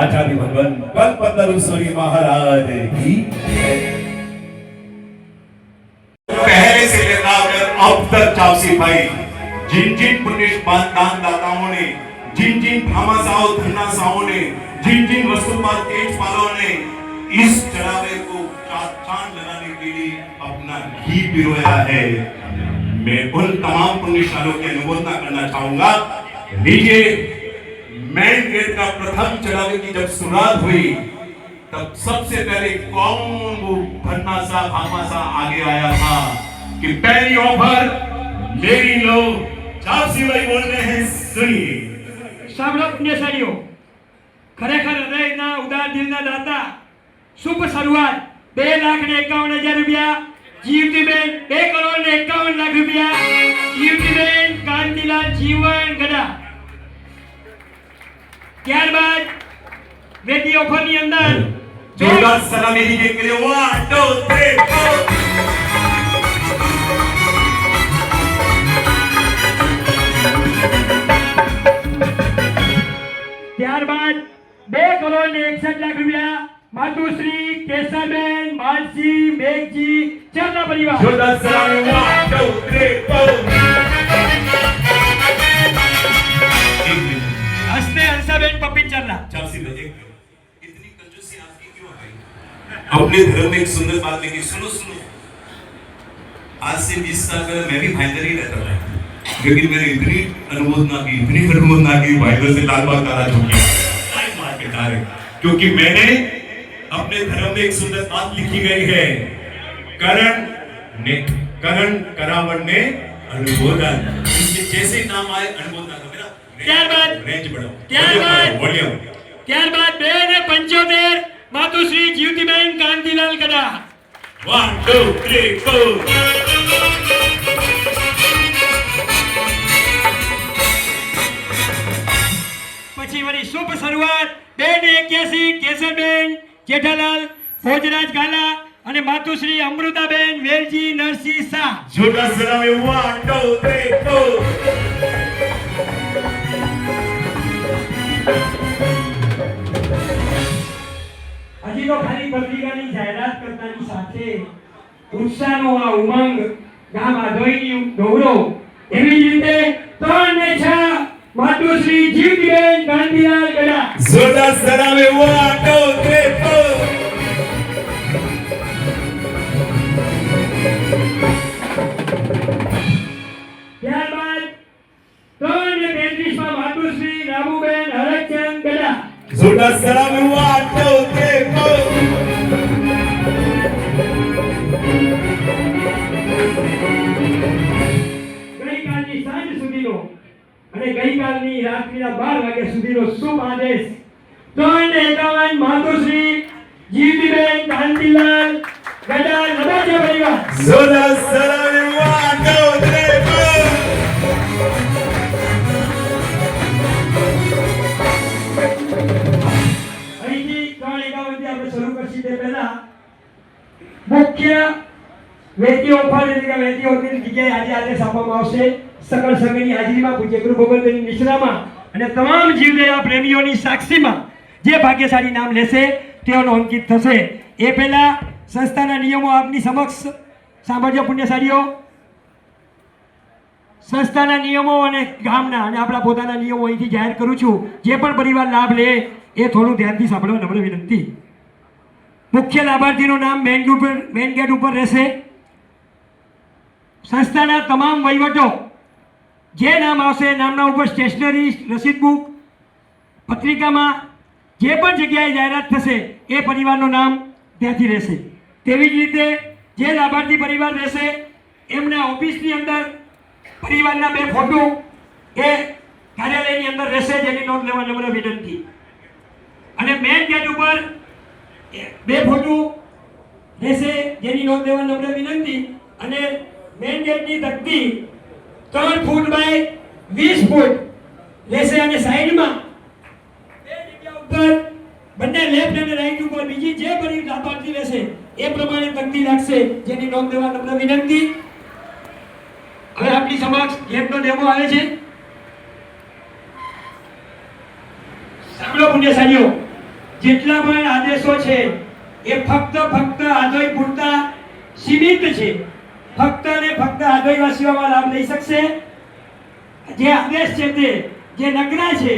आचार्य भगवान कल्पतरु श्री महाराज की जय। पहले से लेकर अब तक चावसी भाई जिन जिन पुण्यवान दान दाताओं ने, जिन जिन भामाशाहों धन्नाशाहों ने, जिन जिन वस्तुपाल तेजपालों ने इस चढ़ावे को चांद लगाने के लिए अपना घी पिरोया है, मैं उन तमाम पुण्यशालियों की अनुमोदना करना चाहूंगा। लीजिए, मेन गेट का प्रथम चढ़ावे की जब शुरुआत हुई तब सबसे पहले कौन वो भन्नासा भामासा आगे आया था कि पहली ऑफर मेरी लो। चावसी भाई बोल रहे हैं, सुनिए। સાંભળો પુણ્યશાળીઓ, ખરેખર હૃદયના ઉદાર દિલના દાતા શુભ શરૂઆત 2,51,000 રૂપિયા, જીવતીબેન 2,51,00,000 રૂપિયા, જીવતીબેન કાંતિલાલ જીવન ગડા। ત્યારબાદ વેદી ઓફરની અંદર जोरदार सलामी दीजिए के लिए 1 2 3 4। ત્યારબાદ 2,61,00,000 રૂપિયા માતુશ્રી કેશરબેન માનસી મેઘજી ચરના પરિવાર। जोरदार सलामी 1 2 3 4। હસ્તે હંસાબેન પપ્પી ચરના। चावसी भाई इतनी कंजूसी आपकी क्यों है? अपने धर्म में एक सुंदर बात लिखी, सुनो सुनो। आज से 20 साल पहले मैं भी भाईंदर ही रहता था, लेकिन मैंने इतनी अनुमोदना की भाईंदर से लाल बाग तारा झुकी मार के तारे, क्योंकि मैंने अपने धर्म में एक सुंदर बात लिखी गई है, करण करावण ने अनुमोदन। इसमें जैसे नाम आए अनुमोदना करो मेरा। ત્યારબાદ रेंज बढ़ाओ, ત્યારબાદ 2,75,00,000 માતુશ્રી જીવતીબેન કાંતિલાલ ગડા। 1 2 3 4। 281 કેસરબેન જેઠાલાલ ભોજરાજ ગાલા અને માતુશ્રી અમૃતાબેન વેલજી નરસિંહ શાહ. જોરદાર સલામી 1 2 3 હજી તો ખાલી પત્રિકાની જાહેરાત કરતાની સાથે ઉત્સાહનો આ ઉમંગ ગામ આધોઈની ગૌરવ એવી જ રીતે 3 ને 6 માતુશ્રી જીવતીબેન ગાંધીલાલ ગડા. જોરદાર સલામી 1 2 3 ત્યારબાદ 3 ને 33 માં માતુશ્રી રામુબેન હરચંદ ગડા. જોરદાર સલામી 1 ગઈકાલની સાંજ સુધીનો અને ગઈકાલની રાત્રિના 12 વાગ્યા સુધીનો શુભ આદેશ 3 ને 51 માતુશ્રી જીવતીબેન ગાંધીલાલ ગડા લબાજા પરિવાર. જોરદાર સલામી 1 2 અહીંથી 3 થી આપણે શરૂ કરશી તે પહેલા મુખ્ય વેદીઓ પર એટલે કે વેદીઓની જગ્યાએ આજે આદેશ આપવામાં આવશે. સકળ સંઘની હાજરીમાં પૂજ્ય ગુરુ ભગવંતની નિશ્રામાં અને તમામ જીવદયા પ્રેમીઓની સાક્ષીમાં જે ભાગ્યશાળી નામ લેશે તેઓનો અંકિત થશે. એ પહેલા સંસ્થાના નિયમો આપની સમક્ષ સાંભળજો પુણ્યશાળીઓ. સંસ્થાના નિયમો અને ગામના અને આપણા પોતાના નિયમો અહીંથી જાહેર કરું છું. જે પણ પરિવાર લાભ લે એ થોડું ધ્યાનથી સાંભળવા નમ્ર વિનંતી. મુખ્ય લાભાર્થીનું નામ મેઇન ગેટ ઉપર રહેશે. સંસ્થાના તમામ વહીવટો જે નામ આવશે નામના ઉપર સ્ટેશનરી રસીદ બુક પત્રિકામાં જે પણ જગ્યાએ જાહેરાત થશે એ પરિવારનું નામ ત્યાંથી રહેશે. તેવી જ રીતે જે લાભાર્થી પરિવાર રહેશે એમના ઓફિસની અંદર પરિવારના 2 ફોટો એ કાર્યાલયની અંદર રહેશે જેની નોંધ લેવા નમ્ર વિનંતી. અને મેઇન ગેટ ઉપર 2 ફોટો રહેશે જેની નોંધ લેવા નમ્ર વિનંતી. અને મેઇન ગેટની તકતી 3 ફૂટ બાય 20 ફૂટ રહેશે અને સાઈડમાં 2 જગ્યા ઉપર બંને લેફ્ટ અને રાઈટ ઉપર બીજી જે પણ લાભાર્થી રહેશે એ પ્રમાણે તકતી લાગશે જેની નોંધ લેવા નમ્ર વિનંતી. હવે આપની સમક્ષ ગેમનો ડેમો આવે છે. સાંભળો પુણ્યશાળીઓ, જેટલા પણ આદેશો છે એ ફક્ત આધોઈ પૂરતા સીમિત છે. ફક્ત અને ફક્ત આદિવાસીઓમાં લાભ લઈ શકશે. જે આદેશ છે તે જે નગ્ના છે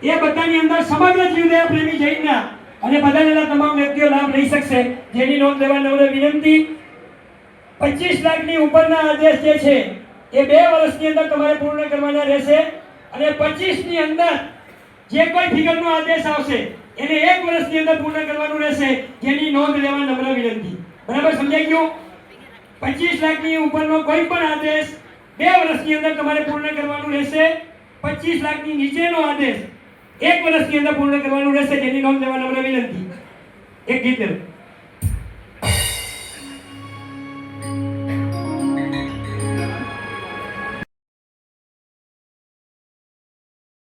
એ બધાની અંદર સમગ્ર જીવદયા પ્રેમી જૈનના અને બધાના તમામ વ્યક્તિઓ લાભ લઈ શકશે જેની નોંધ લેવા નમ્ર વિનંતી. 25 લાખની ઉપરના આદેશ જે છે એ 2 વર્ષની અંદર તમારે પૂર્ણ કરવાના રહેશે. અને 25 ની અંદર જે કોઈ ફિગરનો આદેશ આવશે એને 1 વર્ષની અંદર પૂર્ણ કરવાનું રહેશે જેની નોંધ લેવા નમ્ર વિનંતી. બરાબર સમજાઈ ગયું? 25 લાખની ઉપરનો કોઈ પણ આદેશ 2 વર્ષની અંદર તમારે પૂર્ણ કરવાનું રહેશે. 25 લાખની નીચેનો આદેશ 1 વર્ષની અંદર પૂર્ણ કરવાનું રહેશે જેની નોંધ લેવા નમ્ર વિનંતી. એક ગીત